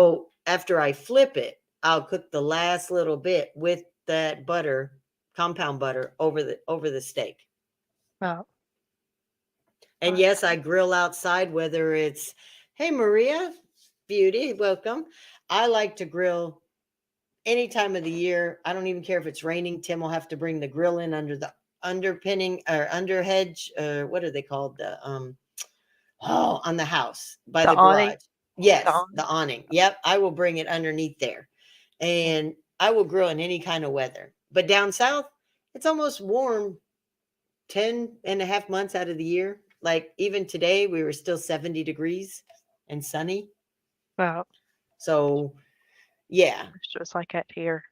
Mhm. So after I flip it, I'll cook the last little bit with that butter, compound butter, over the steak. Oh, And yes, I okay. grill outside, whether it's, hey, Maria, beauty, welcome. I like to grill any time of the year. I don't even care if it's raining. Tim will have to bring the grill in under the underpinning or under hedge, or what are they called? On the house by The the awning, garage. the Yes, the awning. awning. Yep, I will bring it underneath there. Mm. And I will grill in any kind of weather. But down south, it's almost warm 10 and a half months out of the year. Like even today, we were still 70 degrees and sunny. Well, So, yeah, it's just like that here.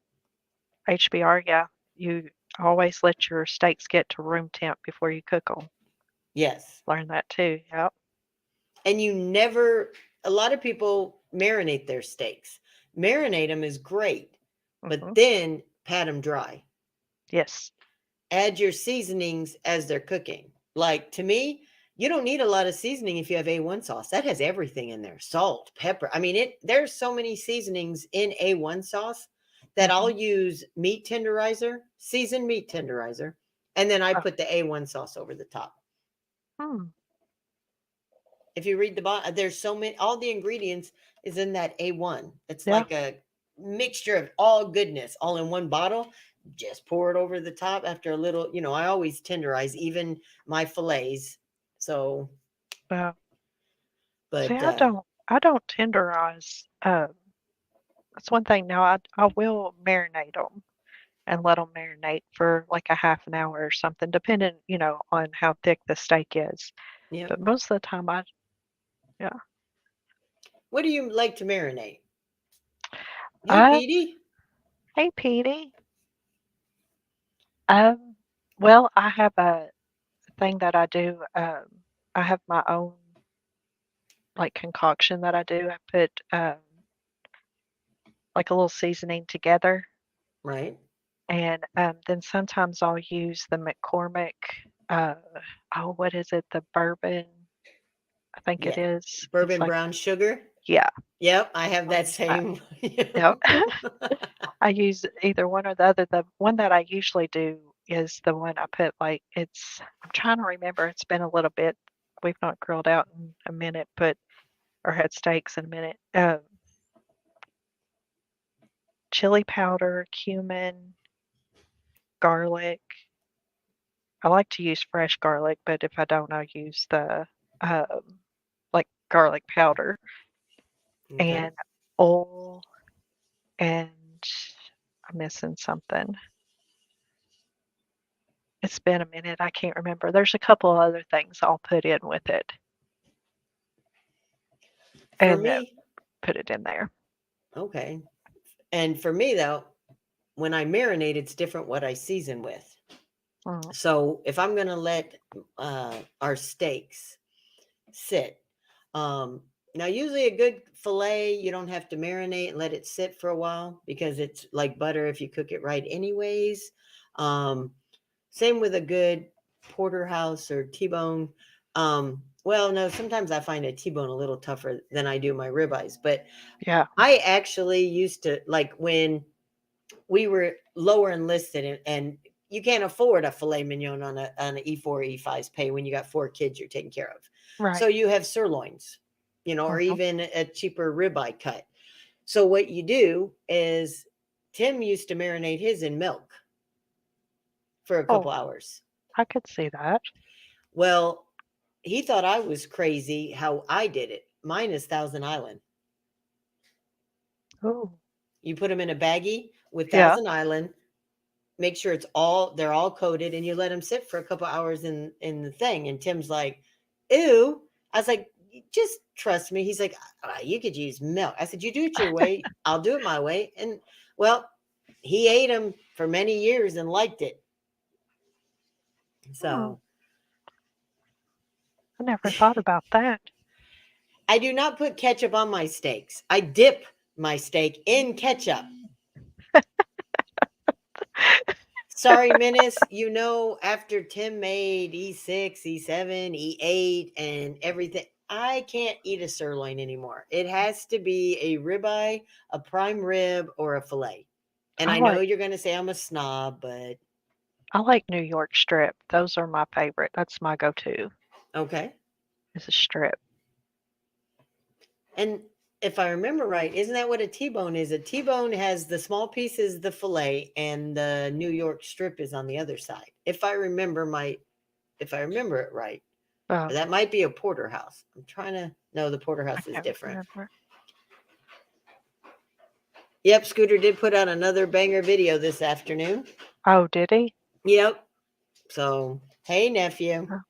HBR, yeah. You always let your steaks get to room temp before you cook them. yes. Learn that too. Yep. And a lot of people marinate their steaks. Marinate them is great, but Hmm. then pat them dry. Yes. Add your seasonings as they're cooking. Like to me, you don't need a lot of seasoning if you have A1 sauce. That has everything in there. Salt, pepper. I mean, there's so many seasonings in A1 sauce that I'll Hmm. use meat tenderizer, seasoned meat tenderizer, and then I Oh, put the A1 sauce over the top. hmm. If you read the bottom, there's so many, all the ingredients is in that A1. It's Yeah. like a mixture of all goodness all in one bottle. Just pour it over the top after a little, I always tenderize even my fillets. So, Well, see, but I don't tenderize. That's one thing. Now I will marinate them and let them marinate for like a half an hour or something, depending, on how thick the steak is. yeah. But most of the time, yeah, What do you like to marinate? Hey, I, Petey. hey, Petey. Um, well, I have a thing that I do. I have my own like concoction that I do. I put like a little seasoning together, Right. and then sometimes I'll use the McCormick. Uh, oh, what is it? The bourbon. I think it Yeah. is. It's Bourbon like, brown sugar. yeah, Yep. I have I'll that use that. same. Yep. I use either one or the other. The one that I usually do is the one I put like I'm trying to remember. It's been a little bit. we've not grilled out in a minute, but or had steaks in a minute. Chili powder, cumin, garlic. I like to use fresh garlic, but if I don't, I'll use the like garlic powder Okay. and oil, and I'm missing something. It's been a minute. I can't remember. There's a couple other things I'll put in with it For and me, put it in there. okay. And for me though, when I marinate, it's different what I season with. Mm, So if I'm gonna let our steaks sit, um, now usually a good fillet, you don't have to marinate and let it sit for a while because it's like butter if you cook it right, anyways. Um, Same with a good porterhouse or T-bone. Well, no, sometimes I find a T-bone a little tougher than I do my ribeyes, but yeah, I actually used to like when we were lower enlisted and you can't afford a filet mignon on an E4 E5's pay when you got 4 kids you're taking care of. right. So you have sirloins, or Mhm. even a cheaper ribeye cut. So what you do is Tim used to marinate his in milk for a couple Oh, hours. I could see that. Well, he thought I was crazy how I did it. Mine is Thousand Island. Oh, You put them in a baggie with yeah. Thousand Island, make sure they're all coated, and you let them sit for a couple hours in the thing. And Tim's like, ew. I was like, just trust me. He's like, you could use milk. I said, you do it your way, I'll do it my way. And well, he ate them for many years and liked it. Hmm, So I never thought about that. I do not put ketchup on my steaks. I dip my steak in ketchup. Sorry, Menace. After Tim made E6, E7, E8, and everything, I can't eat a sirloin anymore. It has to be a ribeye, a prime rib, or a filet. And I I know like you're going to say I'm a snob, but I like New York strip. Those are my favorite. That's my go-to okay. is a strip. And if I remember right, isn't that what a T-bone is? A T-bone has the small pieces, the filet, and the New York strip is on the other side. If I remember it right. Uh, Or that might be a porterhouse. I'm trying to no, the I porterhouse is can't different. remember. Yep, Scooter did put out another banger video this afternoon. Oh, did he? Yep. So, hey nephew. Oh,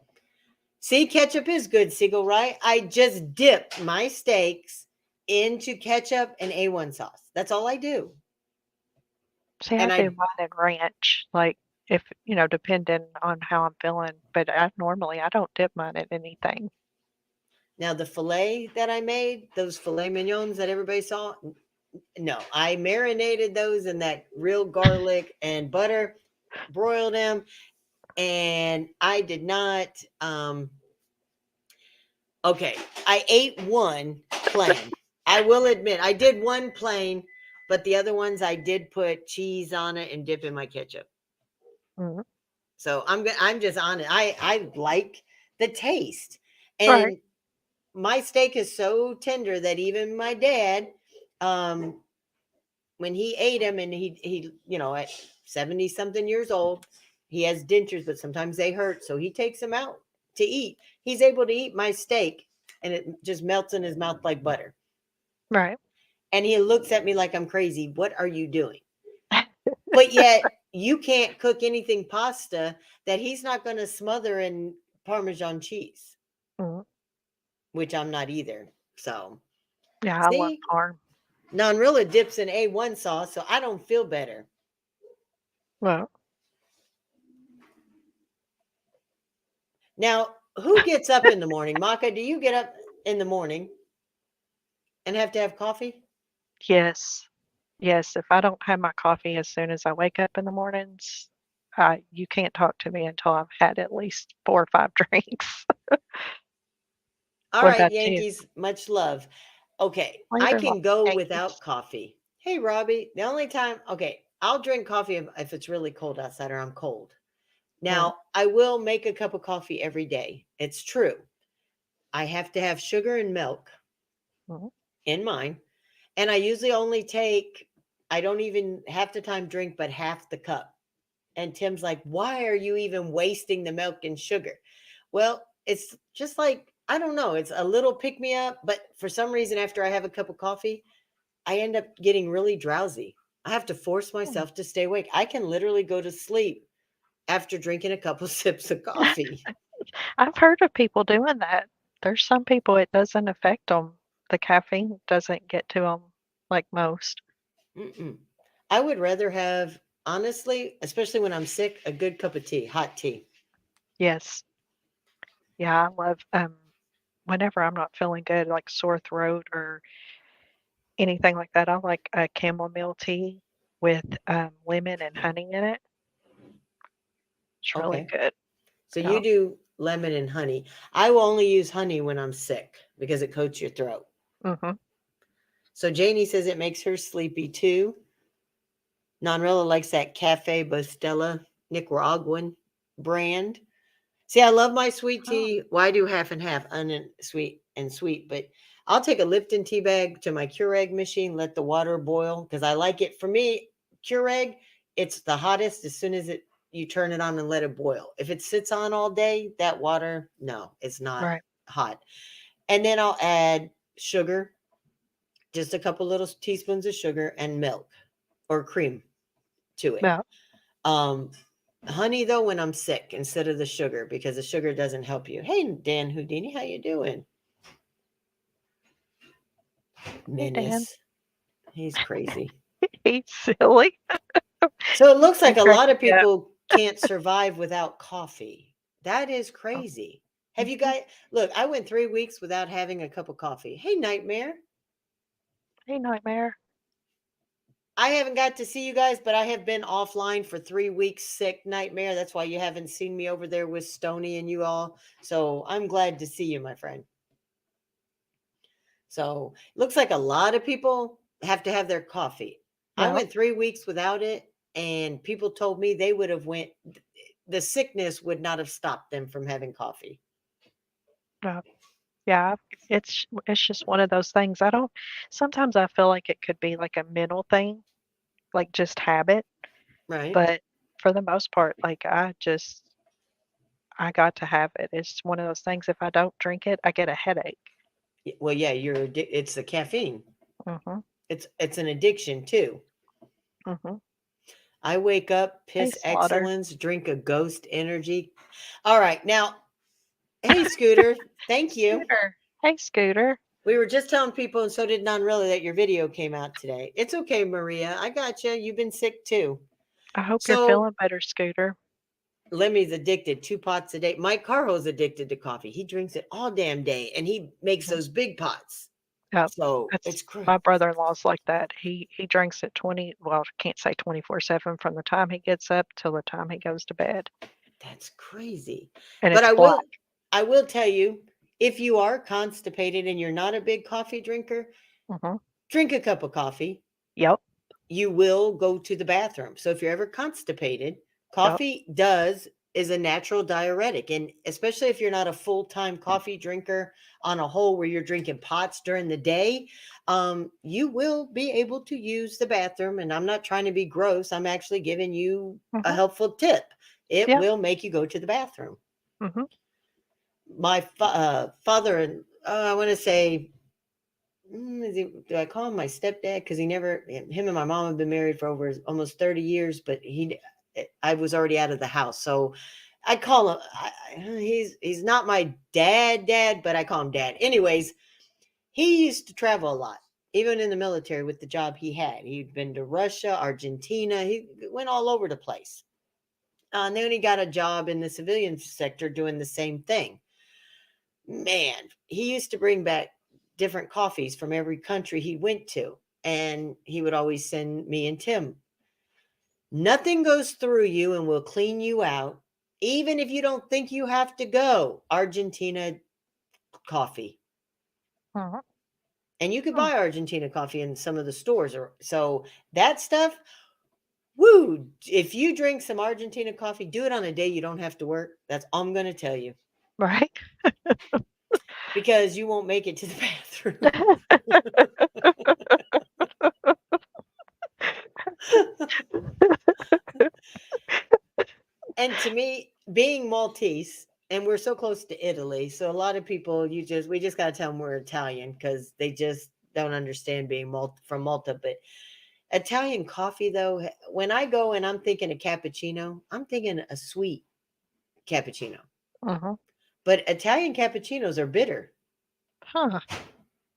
See, ketchup is good, Siegel, right? I just dip my steaks into ketchup and A1 sauce. That's all I do. see, I And do I mine in ranch, like if, depending on how I'm feeling, but I don't dip mine in anything. now the filet that I made, those filet mignons that everybody saw, no, I marinated those in that real garlic and butter, broiled them, and I did not okay, I ate one plain. I will admit I did one plain, but the other ones I did put cheese on it and dip in my ketchup. Mm, So I'm just on it. I like the taste. right, And my steak is so tender that even my dad um when he ate him and he at 70 something years old, he has dentures but sometimes they hurt, so he takes them out to eat. He's able to eat my steak and it just melts in his mouth like butter. right. And he looks at me like I'm crazy. What are you doing? But yet you can't cook anything pasta that he's not going to smother in Parmesan cheese, Mm, which I'm not either. So, yeah, I love see, parm. Nonrilla dips in A1 sauce, so I don't feel better. Well, Now, who gets up in the morning? Maka, do you get up in the morning and have to have coffee? yes. Yes, if I don't have my coffee as soon as I wake up in the mornings, you can't talk to me until I've had at least 4 or 5 drinks. All What right, about you? Yankees, much love. Okay, I Later, can go without Yankees. coffee. Hey, Robbie, the only time, okay, I'll drink coffee if it's really cold outside or I'm cold. Mm, Now, I will make a cup of coffee every day. It's true. I have to have sugar and milk Mhm. in mine. And I usually only take, I don't even half the time drink, but half the cup. And Tim's like, why are you even wasting the milk and sugar? Well, it's just like, I don't know, it's a little pick me up, but for some reason, after I have a cup of coffee, I end up getting really drowsy. I have to force Hmm. myself to stay awake. I can literally go to sleep after drinking a couple sips of coffee. I've heard of people doing that. There's some people it doesn't affect them. The caffeine doesn't get to them like most. Mm-mm. I would rather have, honestly, especially when I'm sick, a good cup of tea, hot tea. Yes. Yeah, I love, whenever I'm not feeling good, like sore throat or anything like that, I like a chamomile tea with, lemon and honey in it. It's really Okay. good. So you Yeah. do lemon and honey. I will only use honey when I'm sick because it coats your throat. Mhm. So Janie says it makes her sleepy too. Nonrilla likes that Cafe Bustela Nicaraguan brand. See, I love my sweet Oh, tea. Well, I do half and half, unsweet and sweet, but I'll take a Lipton tea bag to my Keurig machine, let the water boil because I like it. For me, Keurig, it's the hottest as soon as it you turn it on and let it boil. If it sits on all day, that water, no, it's not right. hot. And then I'll add sugar, just a couple little teaspoons of sugar and milk or cream to it. Yeah. Um, honey though when I'm sick instead of the sugar because the sugar doesn't help you. Hey Dan Houdini, how you doing? Hey, Dan. Menace. He's crazy. He's silly. So it looks He like a cracks lot of me up. people can't survive without coffee. That is Oh, crazy. Have you mhm. guys look? I went 3 weeks without having a cup of coffee. Hey, Nightmare. Hey, Nightmare. I haven't got to see you guys, but I have been offline for 3 weeks sick, Nightmare. That's why you haven't seen me over there with Stony and you all. So I'm glad to see you, my friend. So it looks like a lot of people have to have their coffee. I Yep. went 3 weeks without it, and people told me they would have went. The sickness would not have stopped them from having coffee. Uh, yeah. It's just one of those things. I don't. Sometimes I feel like it could be like a mental thing, like just habit. Right? But for the most part, like I got to have it. It's one of those things. If I don't drink it, I get a headache. Well, yeah, it's the caffeine. Mhm. It's an addiction too. Mhm. I wake up, Hey, piss Slaughter. excellence, drink a ghost energy. All right, now, hey Scooter, thank you. Scooter. Hey, Scooter. We were just telling people, and so did None really, that your video came out today. It's okay, Maria. I got you. You've been sick too. I hope you're So feeling better, Scooter. Lemmy's addicted, 2 pots a day. Mike Carho's addicted to coffee. He drinks it all damn day, and he makes Mhm. those big pots. Yep. So That's it's crazy. my brother-in-law's like that. He drinks it 20, well, I can't say 24/7 from the time he gets up till the time he goes to bed, That's crazy. and But it's black. I will tell you, if you are constipated and you're not a big coffee drinker, Mhm. drink a cup of coffee. Yep. You will go to the bathroom. So if you're ever constipated, Yep. coffee does is a natural diuretic. And especially if you're not a full-time coffee drinker on a whole where you're drinking pots during the day, you will be able to use the bathroom. And I'm not trying to be gross. I'm actually giving you a Mhm. helpful tip. It Yep. will make you go to the bathroom. Mhm. My father, and I want to say do I call him my stepdad? Because he never, him and my mom have been married for over almost 30 years, but I was already out of the house. So I call him, he's not my dad, but I call him dad. Anyways, he used to travel a lot, even in the military with the job he had. He'd been to Russia, Argentina, he went all over the place. And then he got a job in the civilian sector doing the same thing. Man, he used to bring back different coffees from every country he went to. And he would always send me and Tim. Nothing goes through you and will clean you out, even if you don't think you have to go. Argentina coffee. Mhm. And you could Mm. buy Argentina coffee in some of the stores. Or so that stuff, woo. If you drink some Argentina coffee, do it on a day you don't have to work. That's all I'm going to tell you. Right? because you won't make it to the bathroom. And to me, being Maltese, and we're so close to Italy, so a lot of people, we just got to tell them we're Italian because they just don't understand being from Malta. But Italian coffee, though, when I go and I'm thinking a cappuccino, I'm thinking a sweet cappuccino. Mhm. But Italian cappuccinos are bitter. Huh.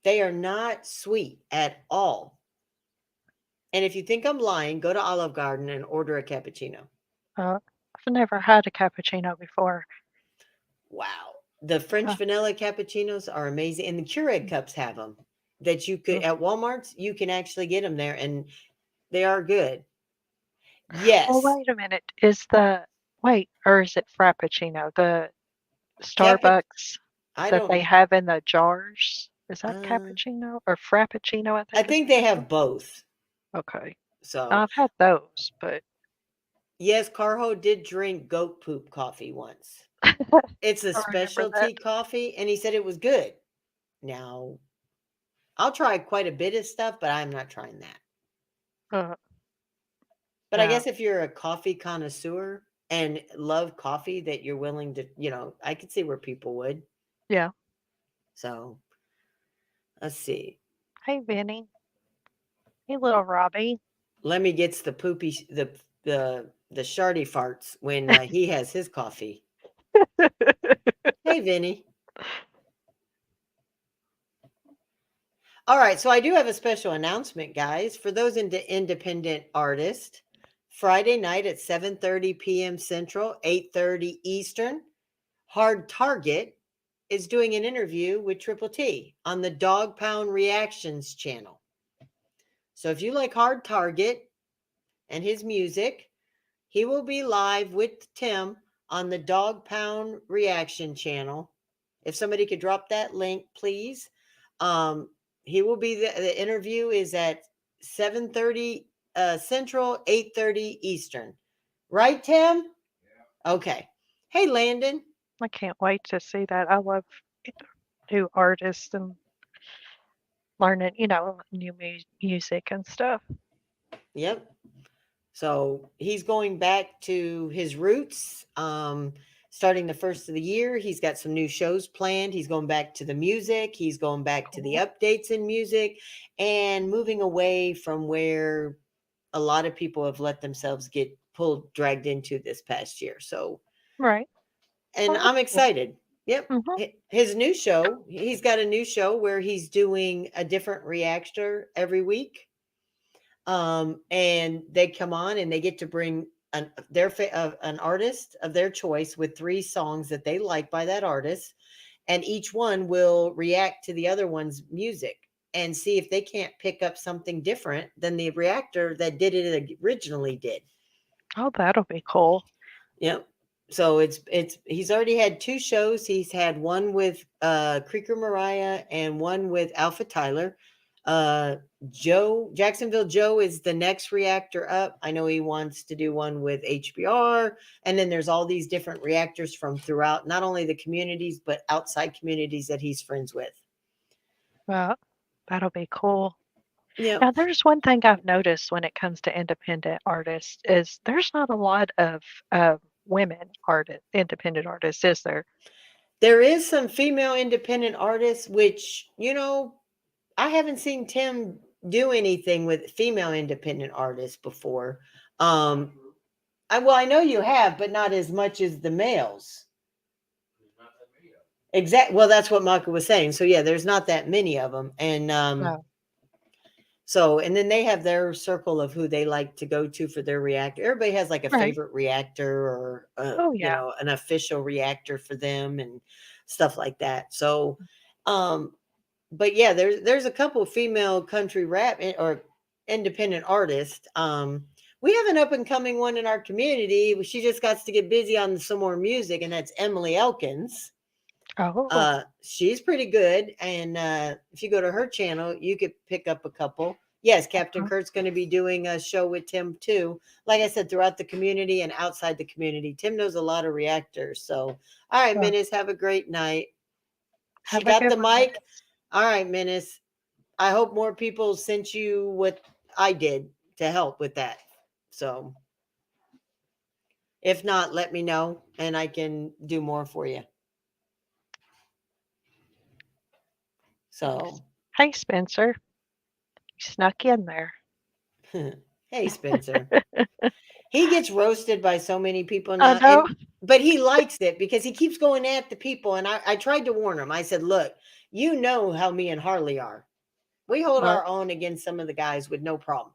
They are not sweet at all. And if you think I'm lying, go to Olive Garden and order a cappuccino. I've never had a cappuccino before. Wow. The French Huh. vanilla cappuccinos are amazing. And the Keurig cups have them that you could, Mm. at Walmart's, you can actually get them there and they are good. Well, Yes. wait a minute. Or is it Frappuccino? The Cappuc, Starbucks I that don't, they have in the jars? Is that uh, cappuccino or Frappuccino, I I think is think what they it's called? have both. Okay. So, I've had those, but yes, Carho did drink goat poop coffee once. It's a I remember that. specialty coffee, and he said it was good. Now, I'll try quite a bit of stuff, but I'm not trying that. Uh, But I no. guess if you're a coffee connoisseur and love coffee that you're willing to, I could see where people would. Yeah. So let's see. Hey, Vinny. Hey, little Robbie. Lemmy gets the poopy, the shardy farts when he has his coffee. Hey, Vinny. All right, so I do have a special announcement, guys, for those independent artists. Friday night at 7:30 p.m. Central, 8:30 Eastern, Hard Target is doing an interview with Triple T on the Dog Pound Reactions channel. So if you like Hard Target and his music, he will be live with Tim on the Dog Pound Reaction channel. If somebody could drop that link, please. Um, he will be the interview is at 7:30 Central, 8:30 Eastern. Right, Tim? Okay. Hey, Landon. I can't wait to see that. I love new artists and learning, new music and stuff. Yep. So he's going back to his roots. Starting the first of the year, he's got some new shows planned. He's going back to the music. He's going back to the Cool. updates in music and moving away from where a lot of people have let themselves get dragged into this past year. So, Right. and Well, that's I'm cool. excited. Yep. Mhm. His new show, he's got a new show where he's doing a different reactor every week, and they come on and they get to bring an artist of their choice with three songs that they like by that artist, and each one will react to the other one's music and see if they can't pick up something different than the reactor that did it originally did. Oh, that'll be cool. Yep. So it's he's already had two shows. He's had one with Creeker Mariah and one with Alpha Tyler. Uh Jacksonville Joe is the next reactor up. I know he wants to do one with HBR, and then there's all these different reactors from throughout not only the communities but outside communities that he's friends with. Well, that'll be cool. Yep. Now, there's one thing I've noticed when it comes to independent artists is there's not a lot of independent artists, is there? There is some female independent artists, which, I haven't seen Tim do anything with female independent artists before. Um, I know you have, but not as much as the males. Exactly. Well, that's what Maka was saying. So yeah, there's not that many of them, and No. and then they have their circle of who they like to go to for their reactor. Everybody has like a Right. favorite reactor or Oh, yeah. an official reactor for them and stuff like that. So, um, but yeah, there's a couple female country rap or independent artists. We have an up and coming one in our community. She just got to get busy on some more music, and that's Emily Elkins. Oh, She's pretty good, and if you go to her channel, you could pick up a couple. Yes, Captain uh, Kurt's going to be doing a show with Tim too. Like I said, throughout the community and outside the community, Tim knows a lot of reactors. So, all right, uh, Menace, have a great night. She Have a got good the one, mic. Menace. All right, Menace. I hope more people sent you what I did to help with that. So if not, let me know and I can do more for you. Thanks. So, Hey, Spencer. You snuck in there. hey, Spencer. He gets roasted by so many people I now, know. and but he likes it because he keeps going at the people. And I tried to warn him. I said, "Look, you know how me and Harley are. We hold Right. our own against some of the guys with no problem.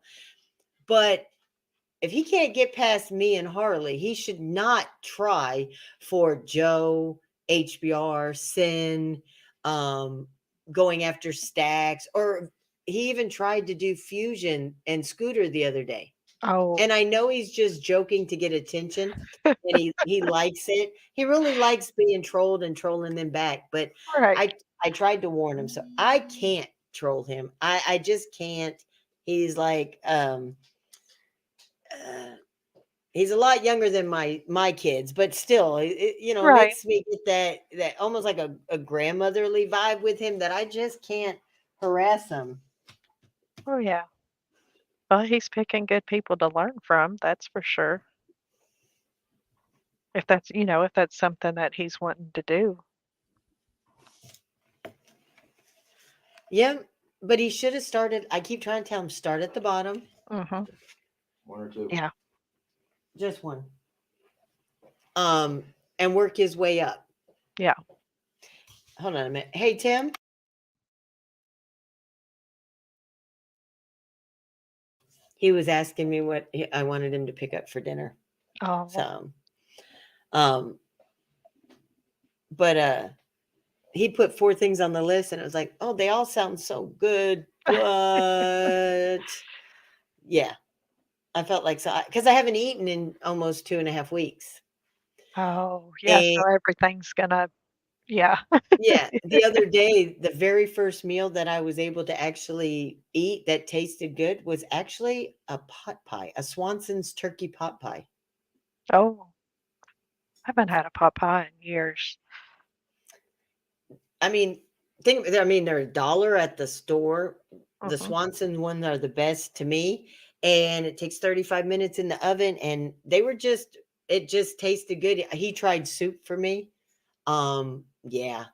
But if he can't get past me and Harley, he should not try for Joe, HBR, Sin, um, going after Stacks, or he even tried to do Fusion and Scooter the other day. Oh, And I know he's just joking to get attention, and he likes it. He really likes being trolled and trolling them back. But right. I tried to warn him, so I can't troll him. I just can't. He's like uh, he's a lot younger than my kids, but still, Right. makes me get that almost like a grandmotherly vibe with him that I just can't harass him. Oh, yeah. Well, he's picking good people to learn from, that's for sure. If that's something that he's wanting to do. Yeah, but he should have started. I keep trying to tell him start at the bottom, Mhm. One or two. Yeah. just one, um, and work his way up. Yeah. Hold on a minute. Hey Tim, he was asking me what I wanted him to pick up for dinner. Oh, So, um, but he put 4 things on the list, and it was like, oh, they all sound so good, but yeah, I felt like so because I haven't eaten in almost 2.5 weeks. oh, yeah, And so everything's gonna yeah. yeah, the other day, the very first meal that I was able to actually eat that tasted good was actually a pot pie, a Swanson's turkey pot pie. Oh, I haven't had a pot pie in years. I mean, they're $1 at the store. The Mhm. Swanson ones are the best to me, and it takes 35 minutes in the oven, and it just tasted good. He tried soup for me. Yeah.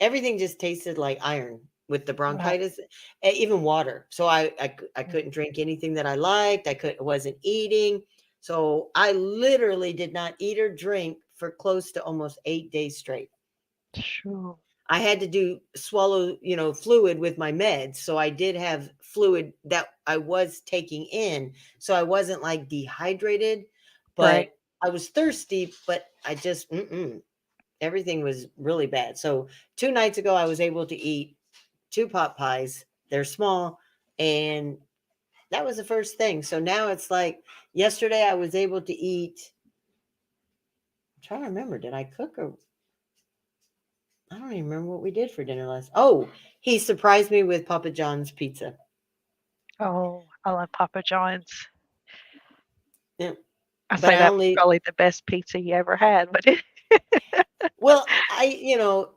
Everything just tasted like iron with the Right. bronchitis, even water. So I Mm. couldn't drink anything that I liked. Wasn't eating. So I literally did not eat or drink for close to almost 8 days straight. Sure. I had to do swallow, fluid with my meds. So I did have fluid that I was taking in. So I wasn't like dehydrated, Right. but I was thirsty, but I just everything was really bad. So 2 nights ago, I was able to eat 2 pot pies. They're small, and that was the first thing. So now it's like yesterday, I was able to eat. I'm trying to remember, did I cook or I don't even remember what we did for dinner last. Oh, he surprised me with Papa John's pizza. Oh, I love Papa John's. Yeah, I but say I that was only probably the best pizza you ever had, but it well,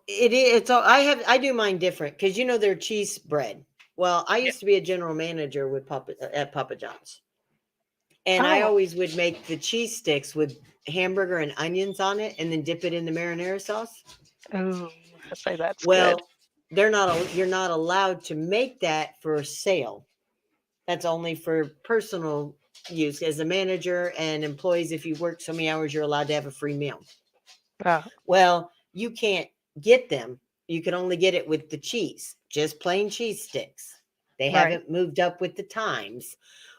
it's all I do mine different because they're cheese bread. Well, I Yeah. used to be a general manager with Papa at Papa John's. And I Oh, always would make the cheese sticks with hamburger and onions on it and then dip it in the marinara sauce. ooh, I say that's good. Well, you're not allowed to make that for sale. That's only for personal use. As a manager and employees, if you work so many hours, you're allowed to have a free meal. Uh, Well, you can't get them. You can only get it with the cheese, just plain cheese sticks. They right. haven't moved up with the times.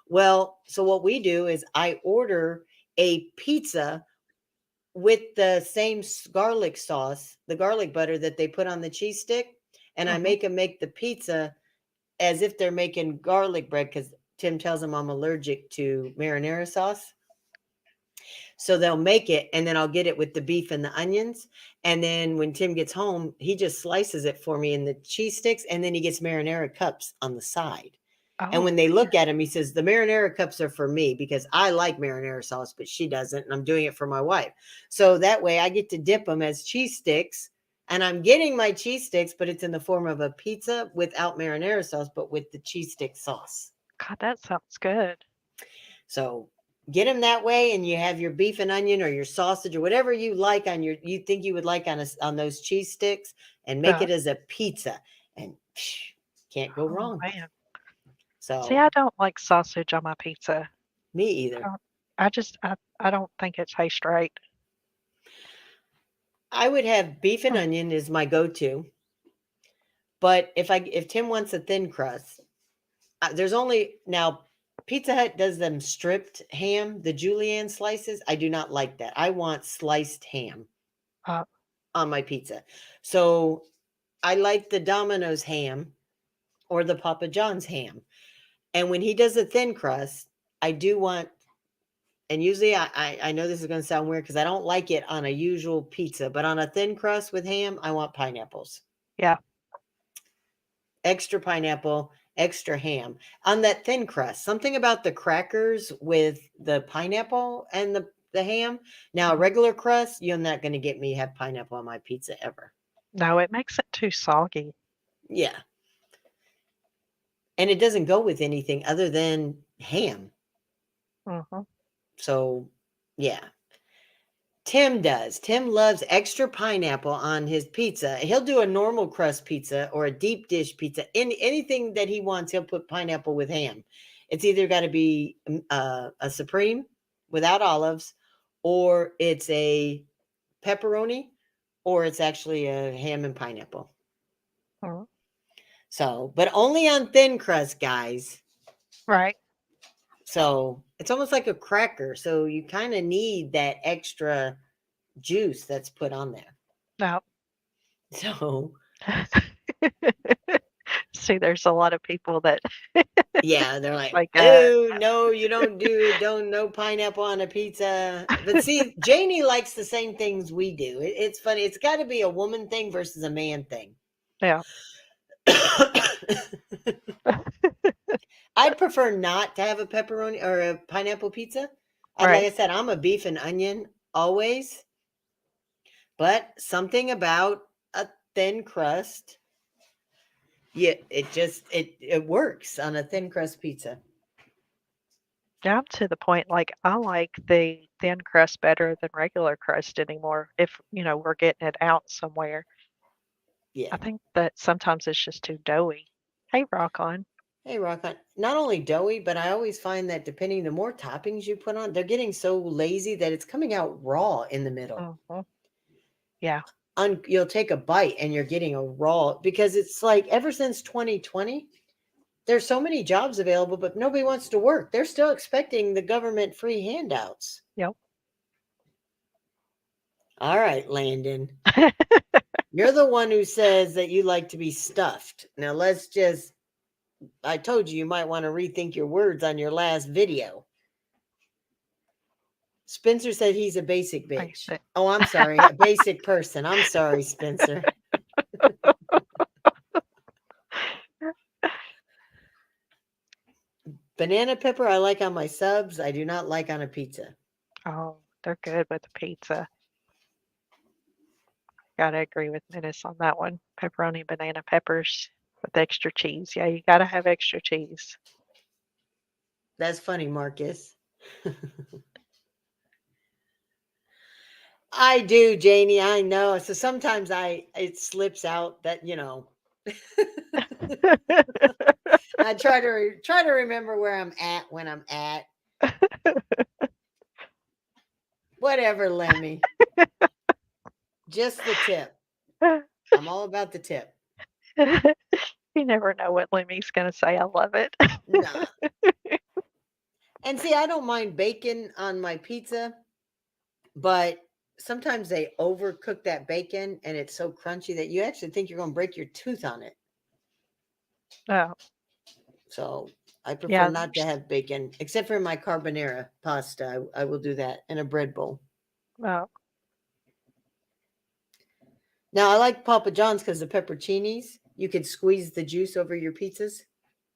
Well, so what we do is I order a pizza with the same garlic sauce, the garlic butter that they put on the cheese stick, and I Mhm. make them make the pizza as if they're making garlic bread because Tim tells them I'm allergic to marinara sauce. So they'll make it, and then I'll get it with the beef and the onions. And then when Tim gets home, he just slices it for me in the cheese sticks, and then he gets marinara cups on the side. And when Oh, they yeah. look at him, he says, the marinara cups are for me because I like marinara sauce, but she doesn't. And I'm doing it for my wife. So that way I get to dip them as cheese sticks. And I'm getting my cheese sticks, but it's in the form of a pizza without marinara sauce, but with the cheese stick sauce. God, that sounds good. So get them that way, and you have your beef and onion or your sausage or whatever you like on your you think you would like on those cheese sticks, and make Uh, it as a pizza, and can't go oh wrong. man. See, So I don't like sausage on my pizza. me I either. don't, I don't think it tastes right. I would have beef and Mm, onion is my go-to, but if Tim wants a thin crust, there's only now Pizza Hut does them stripped ham, the julienne slices. I do not like that. I want sliced ham uh, on my pizza. So I like the Domino's ham or the Papa John's ham. And when he does a thin crust, I do want, and usually I know this is going to sound weird because I don't like it on a usual pizza, but on a thin crust with ham, I want pineapples. yeah. Extra pineapple, extra ham on that thin crust. Something about the crackers with the pineapple and the ham. Now, a Mhm. regular crust, you're not going to get me have pineapple on my pizza ever. No, it makes it too soggy. Yeah, and it doesn't go with anything other than ham. Hmm. So, yeah. Tim does. Tim loves extra pineapple on his pizza. He'll do a normal crust pizza or a deep dish pizza. Anything that he wants, he'll put pineapple with ham. It's either got to be a supreme without olives, or it's a pepperoni, or it's actually a ham and pineapple. Mm. So, but only on thin crust, guys. Right. So it's almost like a cracker. So you kind of need that extra juice that's put on there. No. So See, there's a lot of people that yeah, they're like, like, "Oh, no, you don't do it. Don't no pineapple on a pizza." But see, Janie likes the same things we do. It's funny. It's got to be a woman thing versus a man thing. yeah. I'd prefer not to have a pepperoni or a pineapple pizza. Like Right. I said, I'm a beef and onion always, but something about a thin crust, yeah, it works on a thin crust pizza. Yeah, I'm to the point, like, I like the thin crust better than regular crust anymore if, we're getting it out somewhere. I Yeah. think that sometimes it's just too doughy. Hey, Rock On. Hey, rock on. Not only doughy, but I always find that depending the more toppings you put on, they're getting so lazy that it's coming out raw in the middle. Mhm. Yeah. You'll take a bite and you're getting a raw because it's like ever since 2020, there's so many jobs available, but nobody wants to work. They're still expecting the government free handouts. Yep. All right, Landon, you're the one who says that you like to be stuffed. Now let's just, I told you might want to rethink your words on your last video. Spencer said he's a basic bitch. Basic. Oh, I'm sorry, a basic person. I'm sorry, Spencer. Banana pepper I like on my subs. I do not like on a pizza. Oh, they're good with the pizza. Gotta agree with Menace on that one. Pepperoni, banana peppers with extra cheese. Yeah, you gotta have extra cheese. That's funny, Marcus. I do, Janie. I know. So sometimes it slips out that I try to remember where I'm at when I'm at. Whatever, Lemmy. Just the tip. I'm all about the tip. You never know what Lemmy's gonna say. I love it. Nah. And see, I don't mind bacon on my pizza, but sometimes they overcook that bacon and it's so crunchy that you actually think you're going to break your tooth on it. Oh, So I prefer yeah, not to have bacon, except for my carbonara pasta. I will do that in a bread bowl. oh, Now I like Papa John's because the pepperoncinis, you could squeeze the juice over your pizzas.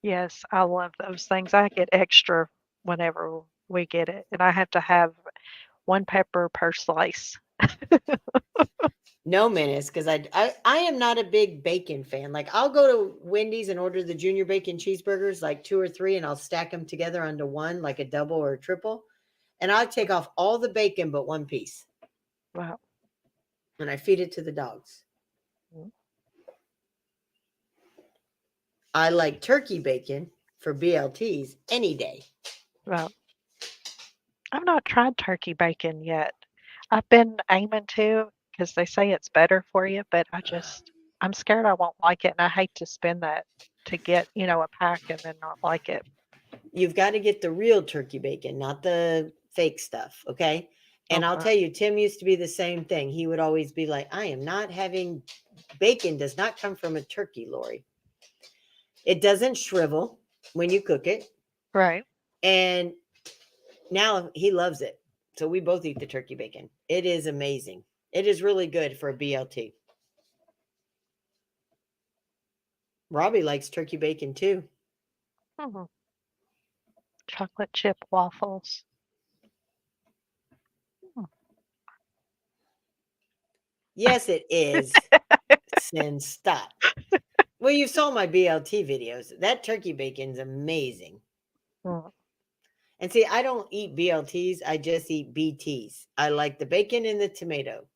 yes, I love those things. I get extra whenever we get it, and I have to have 1 pepper per slice. No menace, because I am not a big bacon fan. Like I'll go to Wendy's and order the junior bacon cheeseburgers, like two or three, and I'll stack them together onto one, like a double or a triple. And I take off all the bacon but one piece, Wow. and I feed it to the dogs. Mm, I like turkey bacon for BLTs any day. well, I've not tried turkey bacon yet. I've been aiming to because they say it's better for you, but I'm scared I won't like it, and I hate to spend that to get, a pack and then not like it. You've got to get the real turkey bacon, not the fake stuff. Okay. And I'll Okay. tell you, Tim used to be the same thing. He would always be like, I am not having bacon, does not come from a turkey, Lori. It doesn't shrivel when you cook it. Right. And now he loves it. So we both eat the turkey bacon. It is amazing. It is really good for a BLT. Robbie likes turkey bacon too. Mhm. Chocolate chip waffles. Mm. Yes, it is. Sin, stop. Well, you saw my BLT videos. That turkey bacon's amazing. Mm, And see, I don't eat BLTs. I just eat BTs. I like the bacon and the tomato.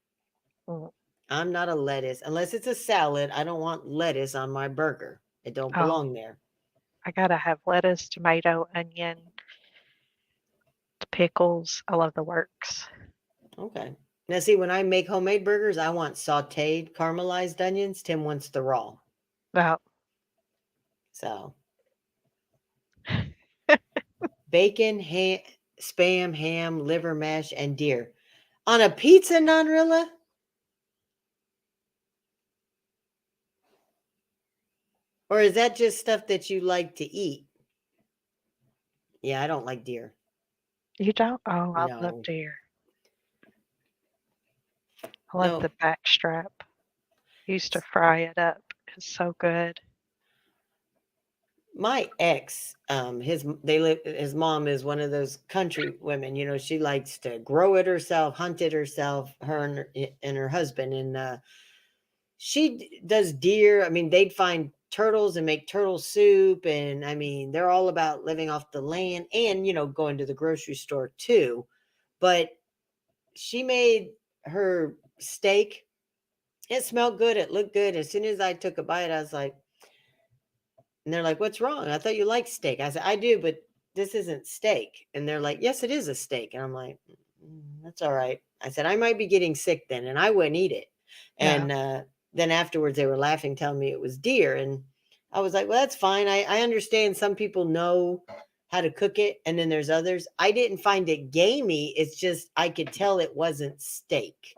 mm. I'm not a lettuce. Unless it's a salad, I don't want lettuce on my burger. It don't Oh, belong there. I gotta have lettuce, tomato, onion, pickles. I love the works. Okay. Now, see, when I make homemade burgers, I want sauteed, caramelized onions. Tim wants the raw. Well, So, bacon, spam, ham, liver mash, and deer. On a pizza, Nonrilla? Or is that just stuff that you like to eat? Yeah, I don't like deer. you don't? Oh, I love No. deer. I love No. the back strap. Used to fry it up. It's so good. My ex, his mom is one of those country women, she likes to grow it herself, hunt it herself, her husband. And she does deer. I mean, they'd find turtles and make turtle soup. And I mean, they're all about living off the land and, going to the grocery store too. But she made her steak. It smelled good. It looked good. As soon as I took a bite, I was like, and they're like, "What's wrong? I thought you liked steak." I said, "I do, but this isn't steak." And they're like, "Yes, it is a steak." And I'm like, That's all right." I said, "I might be getting sick then," and I wouldn't eat it. Yeah. And then afterwards, they were laughing, telling me it was deer, and I was like, "Well, that's fine. I understand some people know how to cook it, and then there's others. I didn't find it gamey. It's just I could tell it wasn't steak.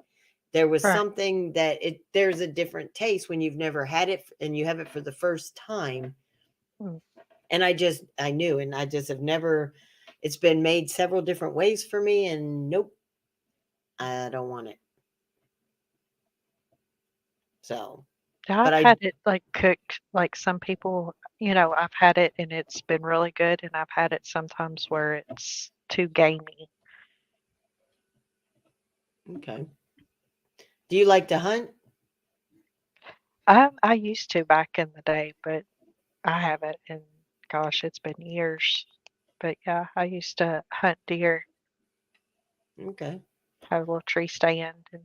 There was Right. something that there's a different taste when you've never had it and you have it for the first time. Mm. And I knew, and I just have never, it's been made several different ways for me, and nope, I don't want it. So, Yeah, but I've had it like cooked like some people, I've had it and it's been really good, and I've had it sometimes where it's too gamey. Okay. Do you like to hunt? I used to back in the day, but I haven't in gosh, it's been years. But yeah, I used to hunt deer, Okay. have a little tree stand and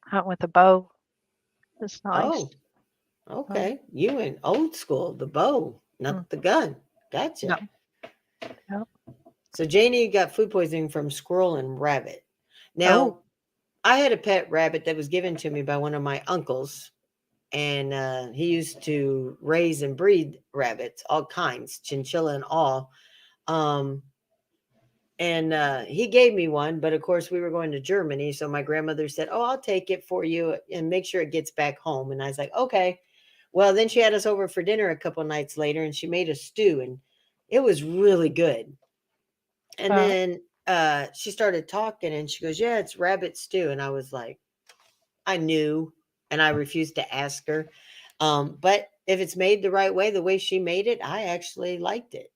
hunt with a bow. It's nice. Oh, Um, okay. You in old school, the bow, mm, not the gun. no, Gotcha. no. So Janie got food poisoning from squirrel and rabbit. Oh, Now, I had a pet rabbit that was given to me by one of my uncles, and he used to raise and breed rabbits, all kinds, chinchilla and all. Um, and he gave me one, but of course we were going to Germany, so my grandmother said, "Oh, I'll take it for you and make sure it gets back home." And I was like, "Okay." Well, then she had us over for dinner a couple nights later, and she made a stew, and it was really good. And uh, then she started talking, and she goes, "Yeah, it's rabbit stew," and I was like, I knew, and I refused to ask her. But if it's made the right way, the way she made it, I actually liked it.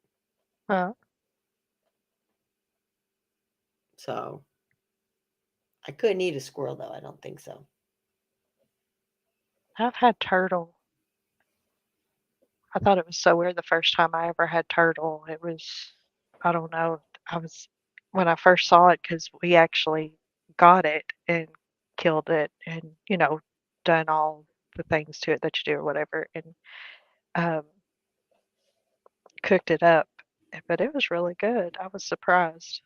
uh, So I couldn't eat a squirrel though. I don't think so. I've had turtle. I thought it was so weird the first time I ever had turtle. It was, I don't know, I was, when I first saw it, because we actually got it and killed it and, done all the things to it that you do or whatever, and um, cooked it up. But it was really good. I was surprised.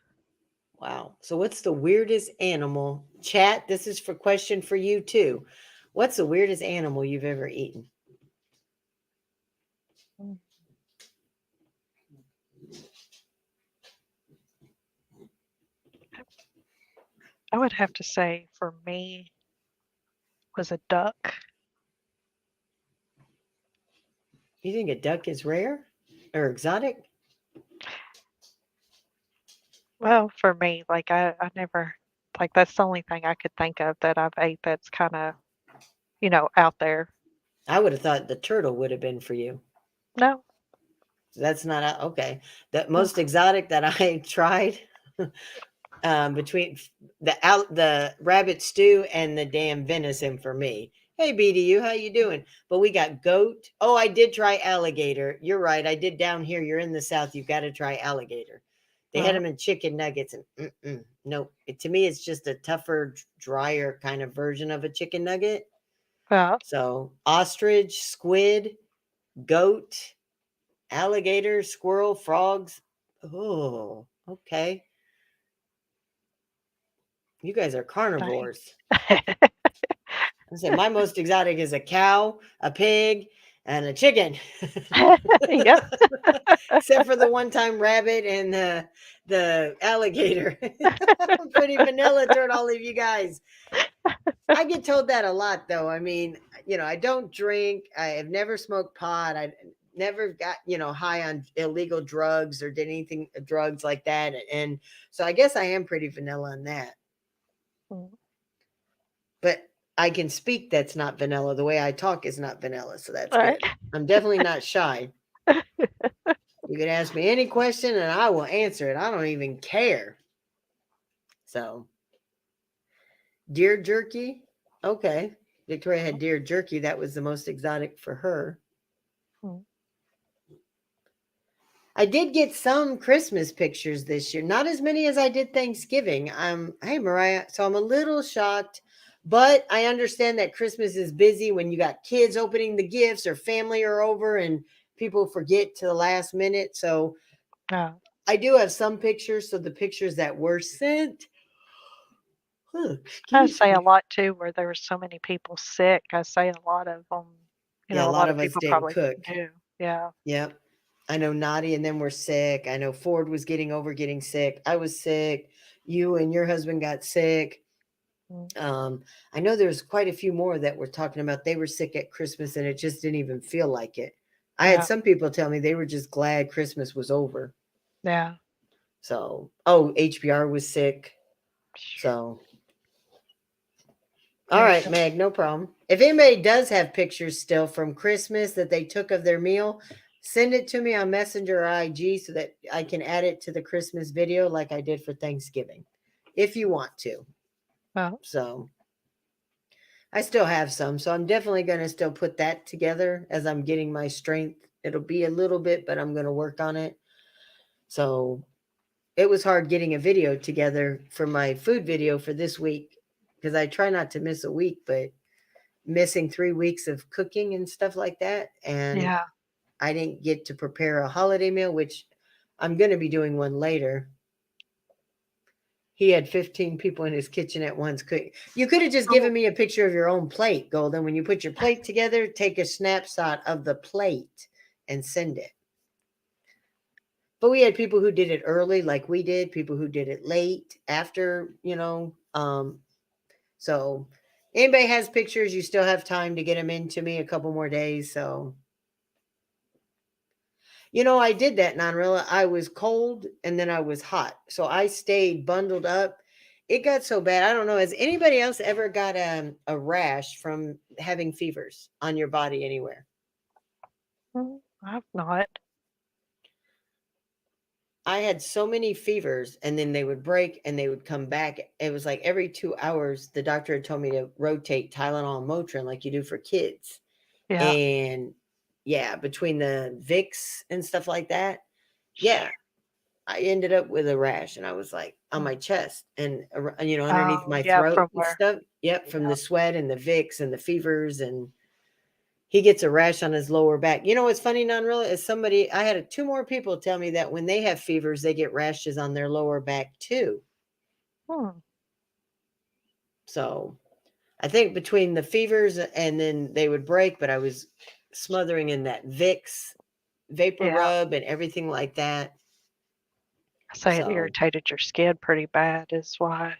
Wow. So what's the weirdest animal? Chat, this is for question for you too. What's the weirdest animal you've ever eaten? Mm. I would have to say for me was a duck. You think a duck is rare or exotic? Well, for me, like I never, like that's the only thing I could think of that I've ate that's kind of, out there. I would have thought the turtle would have been for you. No. That's not okay. The Mm. most exotic that I tried between the rabbit stew and the damn venison for me. Hey BDU, how you doing? But we got goat. Oh, I did try alligator. You're right. I did down here. You're in the south. You've got to try alligator. They had Well, them in chicken nuggets, and nope. To me, it's just a tougher, drier kind of version of a chicken nugget. well, So ostrich, squid, goat, alligator, squirrel, frogs. Oh, okay. You guys are dang. carnivores. I say my most exotic is a cow, a pig, and a chicken. Yep. Except for the one-time rabbit and the alligator. I'm pretty vanilla toward all of you guys. I get told that a lot though. I mean, I don't drink. I have never smoked pot. I never got, high on illegal drugs or did anything drugs like that. And so I guess I am pretty vanilla on that. Mm. But I can speak that's not vanilla. The way I talk is not vanilla, so that's Right. good. I'm definitely not shy. You can ask me any question and I will answer it. I don't even care. So, deer jerky. Okay. Victoria had deer jerky. That was the most exotic for her. Mm. I did get some Christmas pictures this year, not as many as I did Thanksgiving. Hey Mariah, so I'm a little shocked, but I understand that Christmas is busy when you got kids opening the gifts or family are over and people forget to the last minute. So Oh, I do have some pictures. So the pictures that were sent, I excuse say a me. lot too, where there were so many people sick. I say a lot of Yeah, a a lot lot of of us people didn't probably cook. do. Yeah. Yep. I know Naughty and them were sick. I know Ford was getting sick. I was sick. You and your husband got sick. Mm. Um, I know there's quite a few more that were talking about they were sick at Christmas and it just didn't even feel like it. I had Yeah. some people tell me they were just glad Christmas was over. Yeah. So, oh, HBR was sick. So, all Yeah. right, Meg, no problem. If anybody does have pictures still from Christmas that they took of their meal, send it to me on Messenger or IG so that I can add it to the Christmas video like I did for Thanksgiving, if you want to. Well, So, I still have some, so I'm definitely going to still put that together as I'm getting my strength. It'll be a little bit, but I'm going to work on it. So it was hard getting a video together for my food video for this week because I try not to miss a week, but missing 3 weeks of cooking and stuff like that. And yeah. I didn't get to prepare a holiday meal, which I'm going to be doing one later. He had 15 people in his kitchen at once. You could have just given Oh, me a picture of your own plate, Golden. When you put your plate together, take a snapshot of the plate and send it. But we had people who did it early, like we did, people who did it late after, so anybody has pictures, you still have time to get them into me a couple more days. So, I did that, Nanrilla. I was cold and then I was hot. So I stayed bundled up. It got so bad. I don't know. Has anybody else ever got a rash from having fevers on your body anywhere? I've not. I had so many fevers, and then they would break and they would come back. It was like every 2 hours, the doctor had told me to rotate Tylenol and Motrin like you do for kids. Yeah. And yeah, between the Vicks and stuff like that, yeah, I ended up with a rash, and I was like on Mm. my chest and underneath Oh, my yeah, throat from and where? stuff. Yep, from Yeah. the sweat and the Vicks and the fevers, and he gets a rash on his lower back. You know what's funny, non-real, is somebody I had two more people tell me that when they have fevers, they get rashes on their lower back too. Hmm. So I think between the fevers and then they would break, but I was smothering in that Vicks vapor Yeah. rub and everything like that. I say it So, irritated your skin pretty bad is why.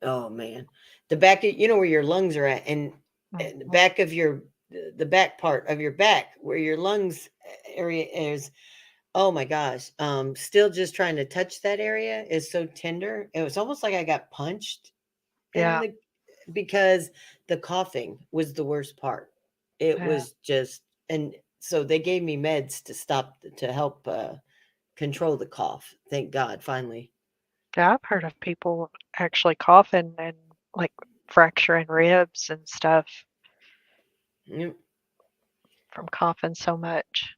oh man, the back, where your lungs are at, and the Mhm. back of the back part of your back, where your lungs area is. Oh my gosh, still just trying to touch that area is so tender. It was almost like I got punched in Yeah. the because the coughing was the worst part. It Yeah. was just, and so they gave me meds to stop to help control the cough. Thank God, finally. Yeah, I've heard of people actually coughing and like fracturing ribs and stuff Mm. from coughing so much.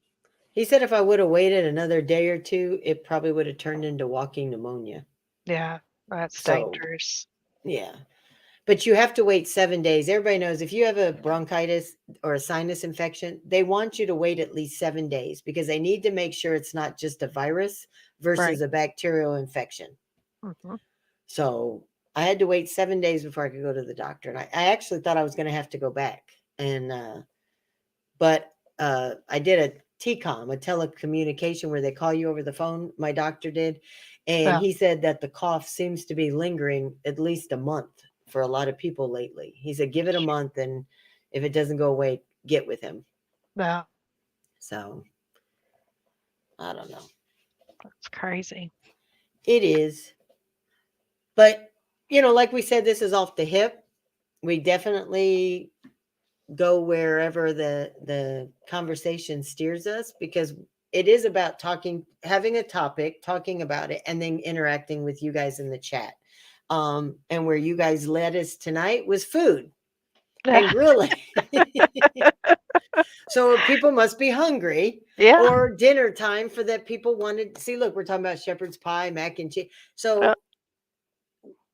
He said if I would have waited another day or two, it probably would have turned into walking pneumonia. Yeah, that's So, dangerous. yeah. But you have to wait 7 days. Everybody knows if you have a bronchitis or a sinus infection, they want you to wait at least 7 days because they need to make sure it's not just a virus Right. versus a bacterial infection. Mhm. So I had to wait 7 days before I could go to the doctor. And I actually thought I was going to have to go back. But I did a TCOM, a telecommunication where they call you over the phone. My doctor did. And Yeah. he said that the cough seems to be lingering at least a month for a lot of people lately. He said, give it a month. And if it doesn't go away, get with him. Yeah, So I don't know. that's crazy. It is. But, like we said, this is off the hip. We definitely go wherever the conversation steers us because it is about talking, having a topic, talking about it, and then interacting with you guys in the chat. And where you guys led us tonight was food Yeah. and grilling. So people must be hungry, Yeah. or dinner time for that people wanted. See, look, we're talking about shepherd's pie, mac and cheese. Yeah. So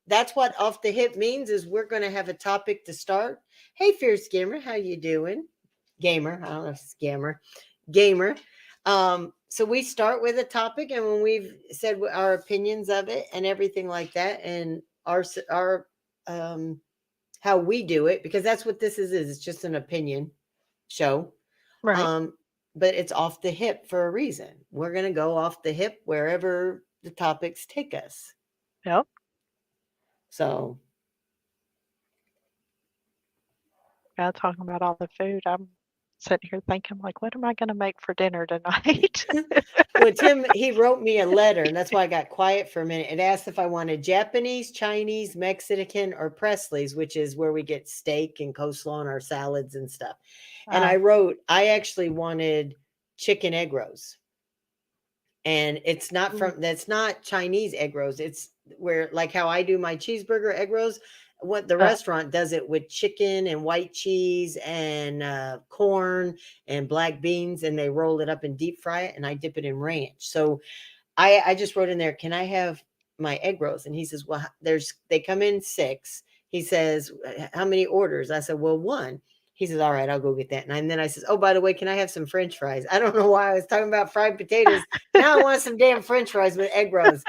that's what off the hip means, is we're going to have a topic to start. Hey, fierce gamer, how you doing? Gamer, I don't know if it's gamer. So we start with a topic, and when we've said our opinions of it and everything like that, and our um how we do it, because that's what this is. It's just an opinion show. Right. um but it's off the hip for a reason. We're going to go off the hip wherever the topics take us. Yep. So Yeah, talking about all the food, I'm sitting here thinking like, what am I gonna make for dinner tonight? well, Tim, he wrote me a letter, and that's why I got quiet for a minute. It asked if I wanted Japanese, Chinese, Mexican, or Presley's, which is where we get steak and coleslaw and our salads and stuff. And I Uh, wrote, I actually wanted chicken egg rolls. And it's not mm, that's not Chinese egg rolls. It's where, like how I do my cheeseburger egg rolls, what the uh, restaurant does it with chicken and white cheese and corn and black beans, and they roll it up and deep fry it, and I dip it in ranch. So I just wrote in there, can I have my egg rolls? And he says, well, they come in six. He says, how many orders? I said, well, one. He says, all right, I'll go get that. And then I says, oh, by the way, can I have some French fries? I don't know why I was talking about fried potatoes. Now I want some damn French fries with egg rolls.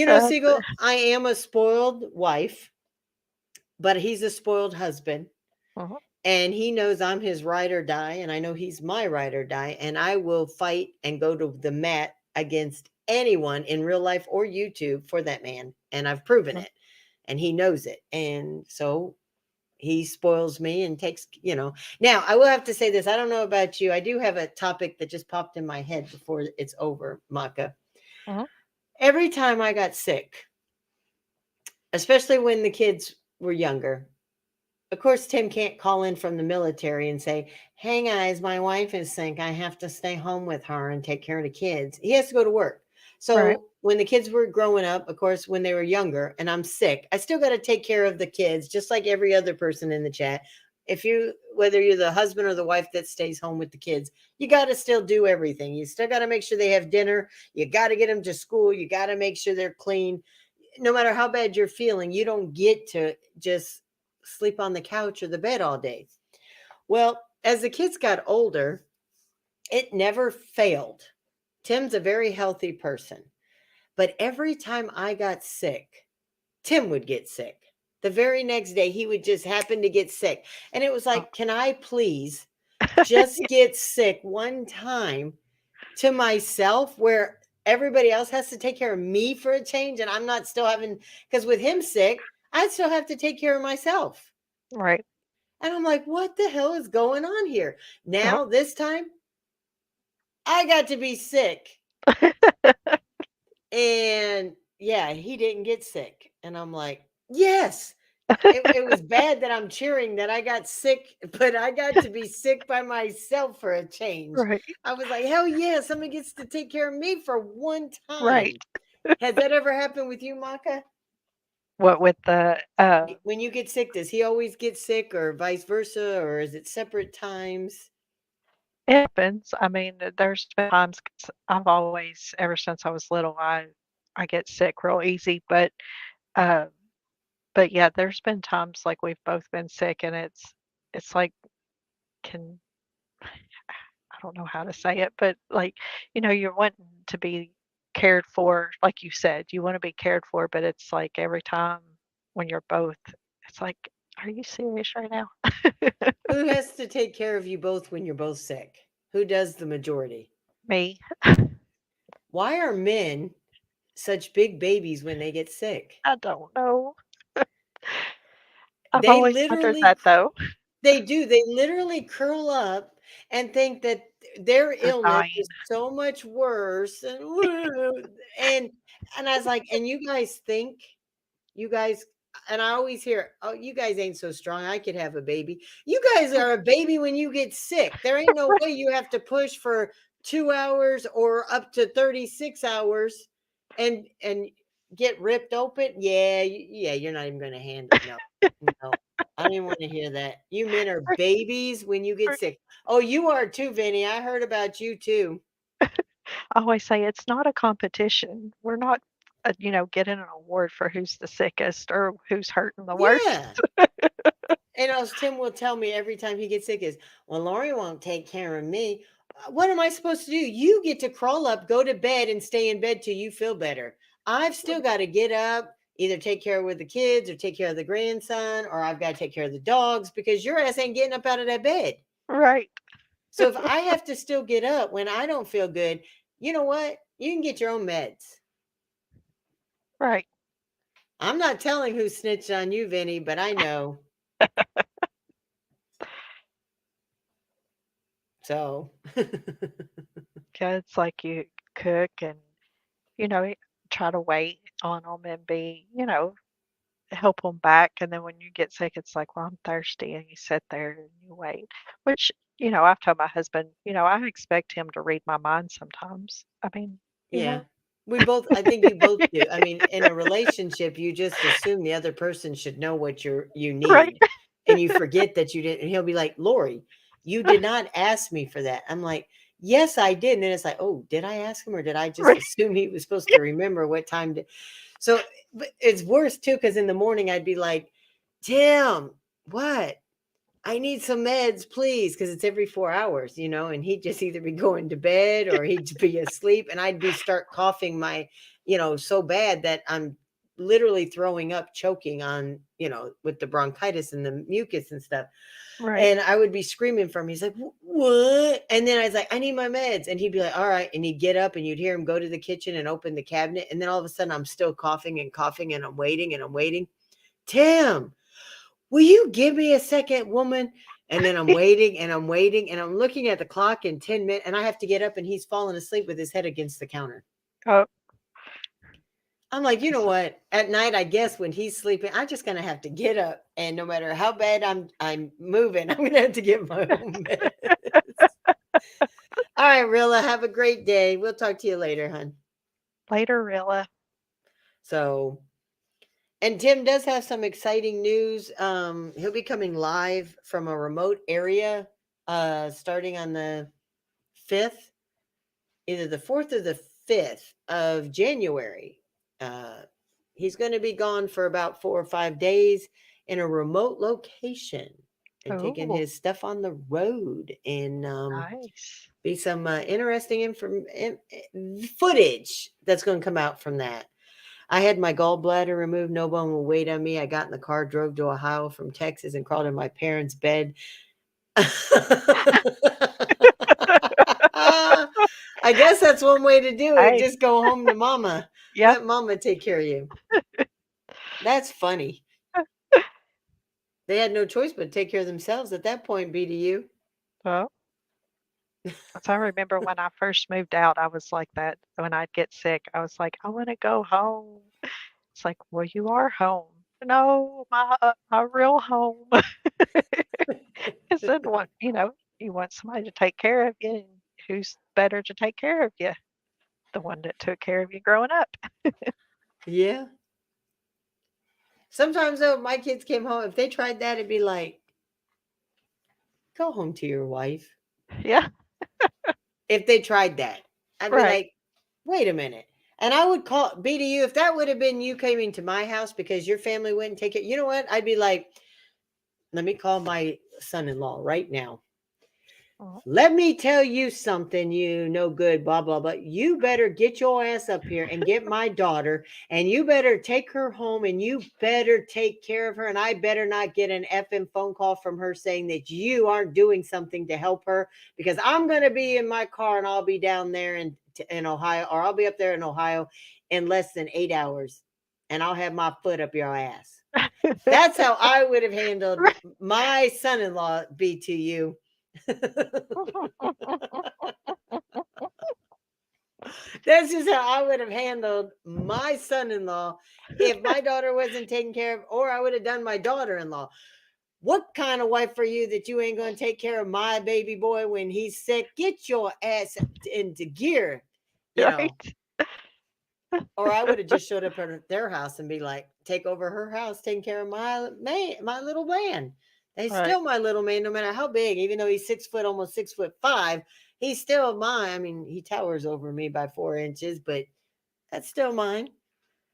uh, Siegel, I am a spoiled wife, but he's a spoiled husband. mhm, And he knows I'm his ride or die, and I know he's my ride or die, and I will fight and go to the mat against anyone in real life or YouTube for that man, and I've proven mhm, it, and he knows it. And so he spoils me and takes, now I will have to say this. I don't know about you, I do have a topic that just popped in my head before it's over, Maka. mhm, Every time I got sick, especially when the kids were younger, Of course, Tim can't call in from the military and say, "Hey guys, my wife is sick. I have to stay home with her and take care of the kids." He has to go to work. Right. So when the kids were growing up, of course, when they were younger and I'm sick, I still got to take care of the kids, just like every other person in the chat. If you, whether you're the husband or the wife that stays home with the kids, you got to still do everything. You still got to make sure they have dinner. You got to get them to school. You got to make sure they're clean. No matter how bad you're feeling, you don't get to just sleep on the couch or the bed all day. Well, as the kids got older, it never failed. Tim's a very healthy person, but every time I got sick, Tim would get sick. The very next day, he would just happen to get sick. And it was Oh, like, can I please just get sick one time to myself where everybody else has to take care of me for a change and I'm not still having, because with him sick, I still have to take care of myself. right. And I'm like, what the hell is going on here? Oh, Now, this time, I got to be sick. And yeah, he didn't get sick. And I'm like, yes. It was bad that I'm cheering that I got sick, but I got to be sick by myself for a change. right. I was like, hell yeah, somebody gets to take care of me for one Right. time. Has that ever happened with you, Maka? What with the When you get sick, does he always get sick or vice versa, or is it separate times? it happens. I mean, there's been times 'cause I've always, ever since I was little, I get sick real easy, uh, but yeah, there's been times like we've both been sick, and it's like can I don't know how to say it, but like you're wanting to be cared for, like you said, you want to be cared for, but it's like every time when you're both, it's like, are you serious right now? Who has to take care of you both when you're both sick? Who does the majority? Me, Why are men such big babies when they get sick? I don't know. I've They always wondered literally that though. they do. They literally curl up and think that their They're illness dying. is so much worse and and I was like, and you guys think you guys, and I always hear, "Oh, you guys ain't so strong. I could have a baby." You guys are a baby when you get sick. There ain't no way you have to push for 2 hours or up to 36 hours and get ripped open. Yeah, yeah, you're not even going to handle. No. No. I don't even want to hear that. You men are babies when you get sick. Oh, you are too, Vinny. I heard about you too. I always say it's not a competition. We're not, getting an award for who's the sickest or who's hurting the worst. Yeah. And as Tim will tell me every time he gets sick is, well, Lori won't take care of me. What am I supposed to do? You get to crawl up, go to bed, and stay in bed till you feel better. I've still got to get up, either take care with the kids or take care of the grandson, or I've got to take care of the dogs because your ass ain't getting up out of that bed. Right, So if I have to still get up when I don't feel good, you know what? You can get your own meds. right. I'm not telling who snitched on you, Vinny, but I know. So Yeah, it's like you cook and, you know, try to wait on them and be, help them back. And then when you get sick, it's like, well, I'm thirsty. And you sit there and you wait, which, I've told my husband, I expect him to read my mind sometimes. I mean, you yeah. know, We both, I think you both do. I mean, in a relationship, you just assume the other person should know what you right, need. And you forget that you didn't. And he'll be like, Lori, you did not ask me for that. I'm like, yes, I did. And then it's like, oh, did I ask him or did I just right, assume he was supposed to remember what time to? So but it's worse too, because in the morning I'd be like, Tim, what? I need some meds, please, because it's every 4 hours, and he'd just either be going to bed or he'd be asleep, and I'd be start coughing so bad that I'm literally throwing up, choking on, with the bronchitis and the mucus and stuff. right, And I would be screaming for him. He's like, what? And then I was like, I need my meds. And he'd be like, all right. And he'd get up and you'd hear him go to the kitchen and open the cabinet. And then all of a sudden I'm still coughing and coughing and I'm waiting and I'm waiting. Tim, will you give me a second, woman? And then I'm waiting and I'm waiting and I'm looking at the clock in 10 minutes and I have to get up and he's falling asleep with his head against the counter. oh, I'm like, you know It's what? At night, I guess when he's sleeping, I'm just gonna have to get up, and no matter how bad I'm moving, I'm gonna have to get my own meds. All right, Rilla, have a great day. We'll talk to you later, hon. later, Rilla. So, and Tim does have some exciting news. He'll be coming live from a remote area, starting on the 5th, either the 4th or the 5th of January. Uh, he's going to be gone for about 4 or 5 days in a remote location and taking Oh, his stuff on the road and nice. be some interesting footage that's going to come out from that. I had my gallbladder removed. No one will wait on me. I got in the car, drove to Ohio from Texas, and crawled in my parents' bed. I guess that's one way to do it. Hey, Just go home to mama. yeah. Let mama take care of you. That's funny. They had no choice but take care of themselves at that point, BDU. Well, so I remember when I first moved out, I was like that. When I'd get sick, I was like, I want to go home. It's like, well, you are home. No, my real home. I said, what, you want somebody to take care of you, and who's better to take care of you? The one that took care of you growing up. Yeah. Sometimes though, my kids came home. If they tried that, it'd be like, go home to your wife. Yeah, If they tried that, I'd be right. like, wait a minute. And I would call BDU if that would have been you coming to my house because your family wouldn't take it. You know what? I'd be like, let me call my son-in-law right now. Mhm. Let me tell you something, you no good, blah, blah, blah. You better get your ass up here and get my daughter, and you better take her home, and you better take care of her. And I better not get an effing phone call from her saying that you aren't doing something to help her because I'm going to be in my car and I'll be down there in Ohio, or I'll be up there in Ohio in less than 8 hours, and I'll have my foot up your ass. That's how I would have handled my son in law, BTU. That's just how I would have handled my son in law if my daughter wasn't taken care of, or I would have done my daughter in law. What kind of wife are you that you ain't going to take care of my baby boy when he's sick? Get your ass into gear, you know. Right. Or I would have just showed up at their house and be like, take over her house, taking care of my man, my little man. He's Right. still my little man, no matter how big, even though he's 6 foot, almost 6'5". He's still mine. I mean, he towers over me by 4 inches, but that's still mine.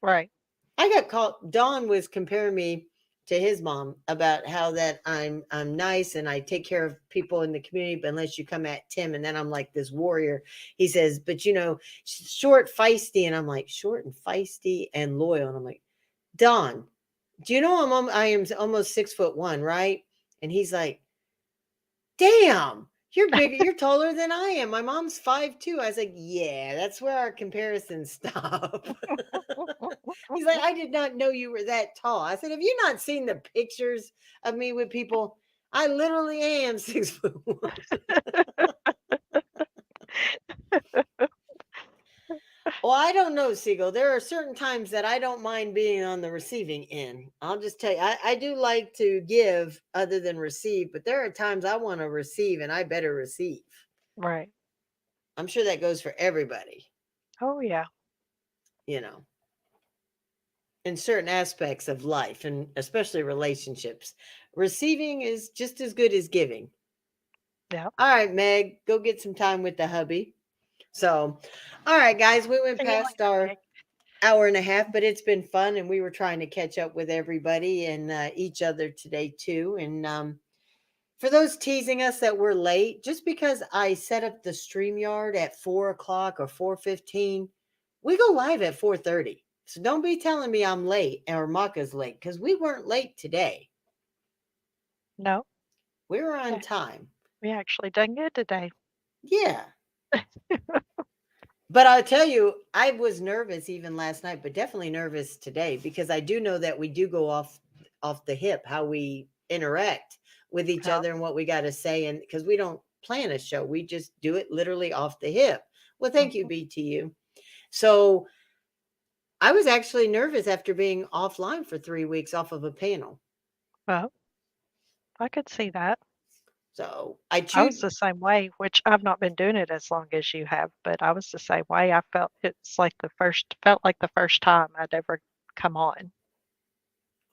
Right. I got called. Don was comparing me to his mom about how that I'm nice and I take care of people in the community, but unless you come at Tim, and then I'm like this warrior. He says, but short, feisty, and I'm like short and feisty and loyal, and I'm like, Don, do you know I am almost 6'1", right? And he's like, damn, you're bigger, you're taller than I am. My mom's 5'2". I was like, yeah, that's where our comparisons stop. He's like, I did not know you were that tall. I said, have you not seen the pictures of me with people? I literally am 6'1". Well, I don't know, Siegel. There are certain times that I don't mind being on the receiving end. I'll just tell you, I do like to give other than receive, but there are times I want to receive and I better receive. Right. I'm sure that goes for everybody, Oh, yeah. you know, in certain aspects of life and especially relationships. Receiving is just as good as giving. Yeah. All right, Meg, go get some time with the hubby. So, all right, guys, we went See you past later, our Meg. hour and a half, but it's been fun, and we were trying to catch up with everybody and each other today too. And for those teasing us that we're late, just because I set up the StreamYard at 4 o'clock or 4:15, we go live at 4:30. So don't be telling me I'm late or Maka's late because we weren't late today. No, We were on yeah, time. we actually done good today. Yeah. But I'll tell you, I was nervous even last night, but definitely nervous today because I do know that we do go off the hip how we interact with each Yeah. other and what we got to say, and because we don't plan a show, we just do it literally off the hip. Well, thank you, Mhm. BTU. So I was actually nervous after being offline for 3 weeks off of a panel. Well, I could see that. So I I was chewed. the same way, which I've not been doing it as long as you have, but I was the same way. I felt like the first time I'd ever come on.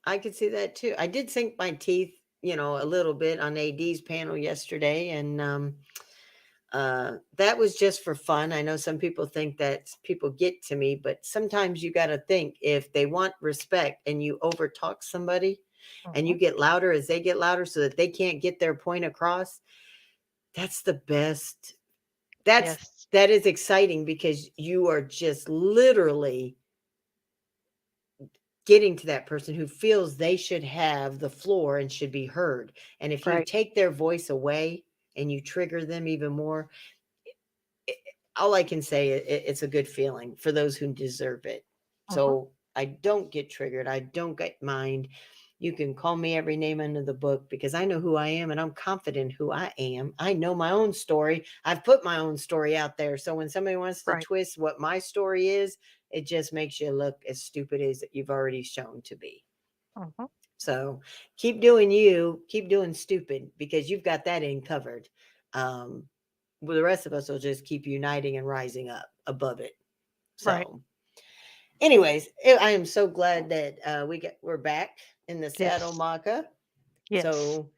I could see that too. I did sink my teeth, a little bit on AD's panel yesterday, and that was just for fun. I know some people think that people get to me, but sometimes you got to think if they want respect and you overtalk somebody and you Mhm. get louder as they get louder so that they can't get their point across, that's the best. That's Yes, that is exciting because you are just literally getting to that person who feels they should have the floor and should be heard. And if you right. take their voice away and you trigger them even more, it, all I can say it's a good feeling for those who deserve it. Mhm. So I don't get triggered. I don't get mind. You can call me every name under the book because I know who I am and I'm confident who I am. I know my own story. I've put my own story out there. So when somebody wants to Right. twist what my story is, it just makes you look as stupid as you've already shown to be. Mhm. So keep doing you, keep doing stupid because you've got that in covered. Um, well, the rest of us will just keep uniting and rising up above it. Right. So, anyways, I am so glad that we're back in the saddle, Yes. Maka. Yes. So,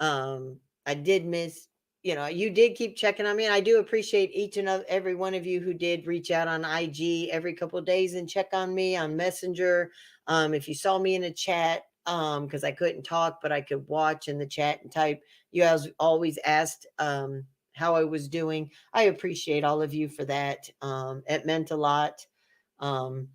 I did miss, you did keep checking on me, and I do appreciate each and every one of you who did reach out on IG every couple of days and check on me on Messenger. If you saw me in a chat, because I couldn't talk, but I could watch in the chat and type, you guys always asked how I was doing. I appreciate all of you for that. It meant a lot. Um,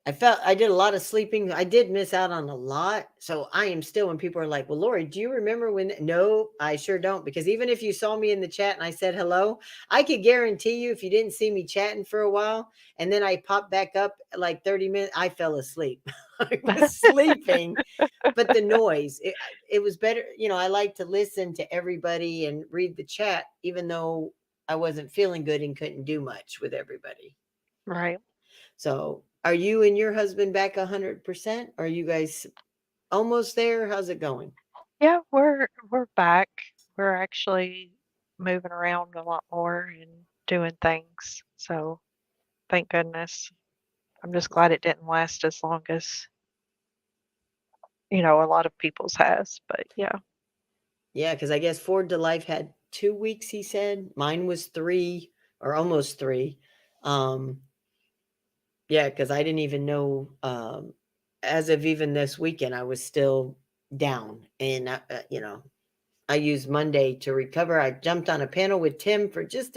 I felt I did a lot of sleeping. I did miss out on a lot. So I am still, when people are like, well, Lori, do you remember when? No, I sure don't. Because even if you saw me in the chat and I said hello, I could guarantee you if you didn't see me chatting for a while and then I popped back up like 30 minutes, I fell asleep. I was sleeping, but the noise, it was better. I like to listen to everybody and read the chat, even though I wasn't feeling good and couldn't do much with everybody. Right. So, are you and your husband back 100%? Are you guys almost there? How's it going? Yeah, we're back. We're actually moving around a lot more and doing things. So, thank goodness. I'm just glad it didn't last as long as, a lot of people's has, but yeah. Yeah, because I guess Ford to Life had 2 weeks, he said. Mine was 3 or almost 3. Um, yeah, because I didn't even know, as of even this weekend, I was still down. And, I used Monday to recover. I jumped on a panel with Tim for just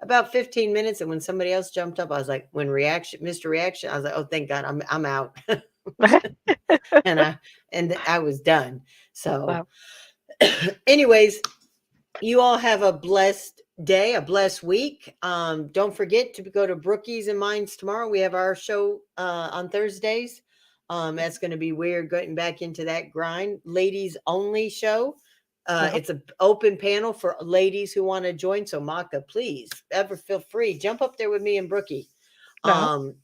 about 15 minutes. And when somebody else jumped up, I was like, when Mr. Reaction, I was like, oh, thank God, I'm out. and I was done. So, Well, anyways, you all have a blessed day, a blessed week. Don't forget to go to Brookie's and Mine's tomorrow. We have our show on Thursdays. That's going to be weird getting back into that grind. Ladies only show. yep. It's an open panel for ladies who want to join. So Maka, please ever feel free. Jump up there with me and Brookie. No. Um,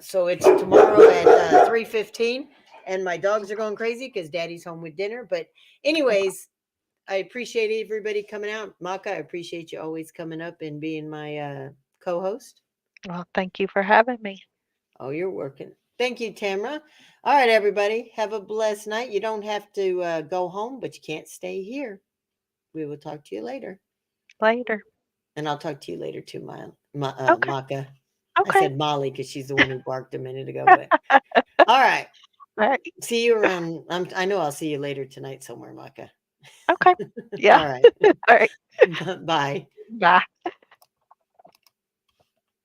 so it's tomorrow at 3:15, and my dogs are going crazy because Daddy's home with dinner. But Okay. anyways, I appreciate everybody coming out. Maka, I appreciate you always coming up and being my co-host. Well, thank you for having me. Oh, you're working. Thank you, Tamra. All right, everybody. Have a blessed night. You don't have to go home, but you can't stay here. We will talk to you later. Later. And I'll talk to you later too, Okay. Maka. I Okay. said Molly because she's the one who barked a minute ago. But all right. All right. See you around. I know I'll see you later tonight somewhere, Maka. Okay. Yeah. All right. All right. Bye. Bye.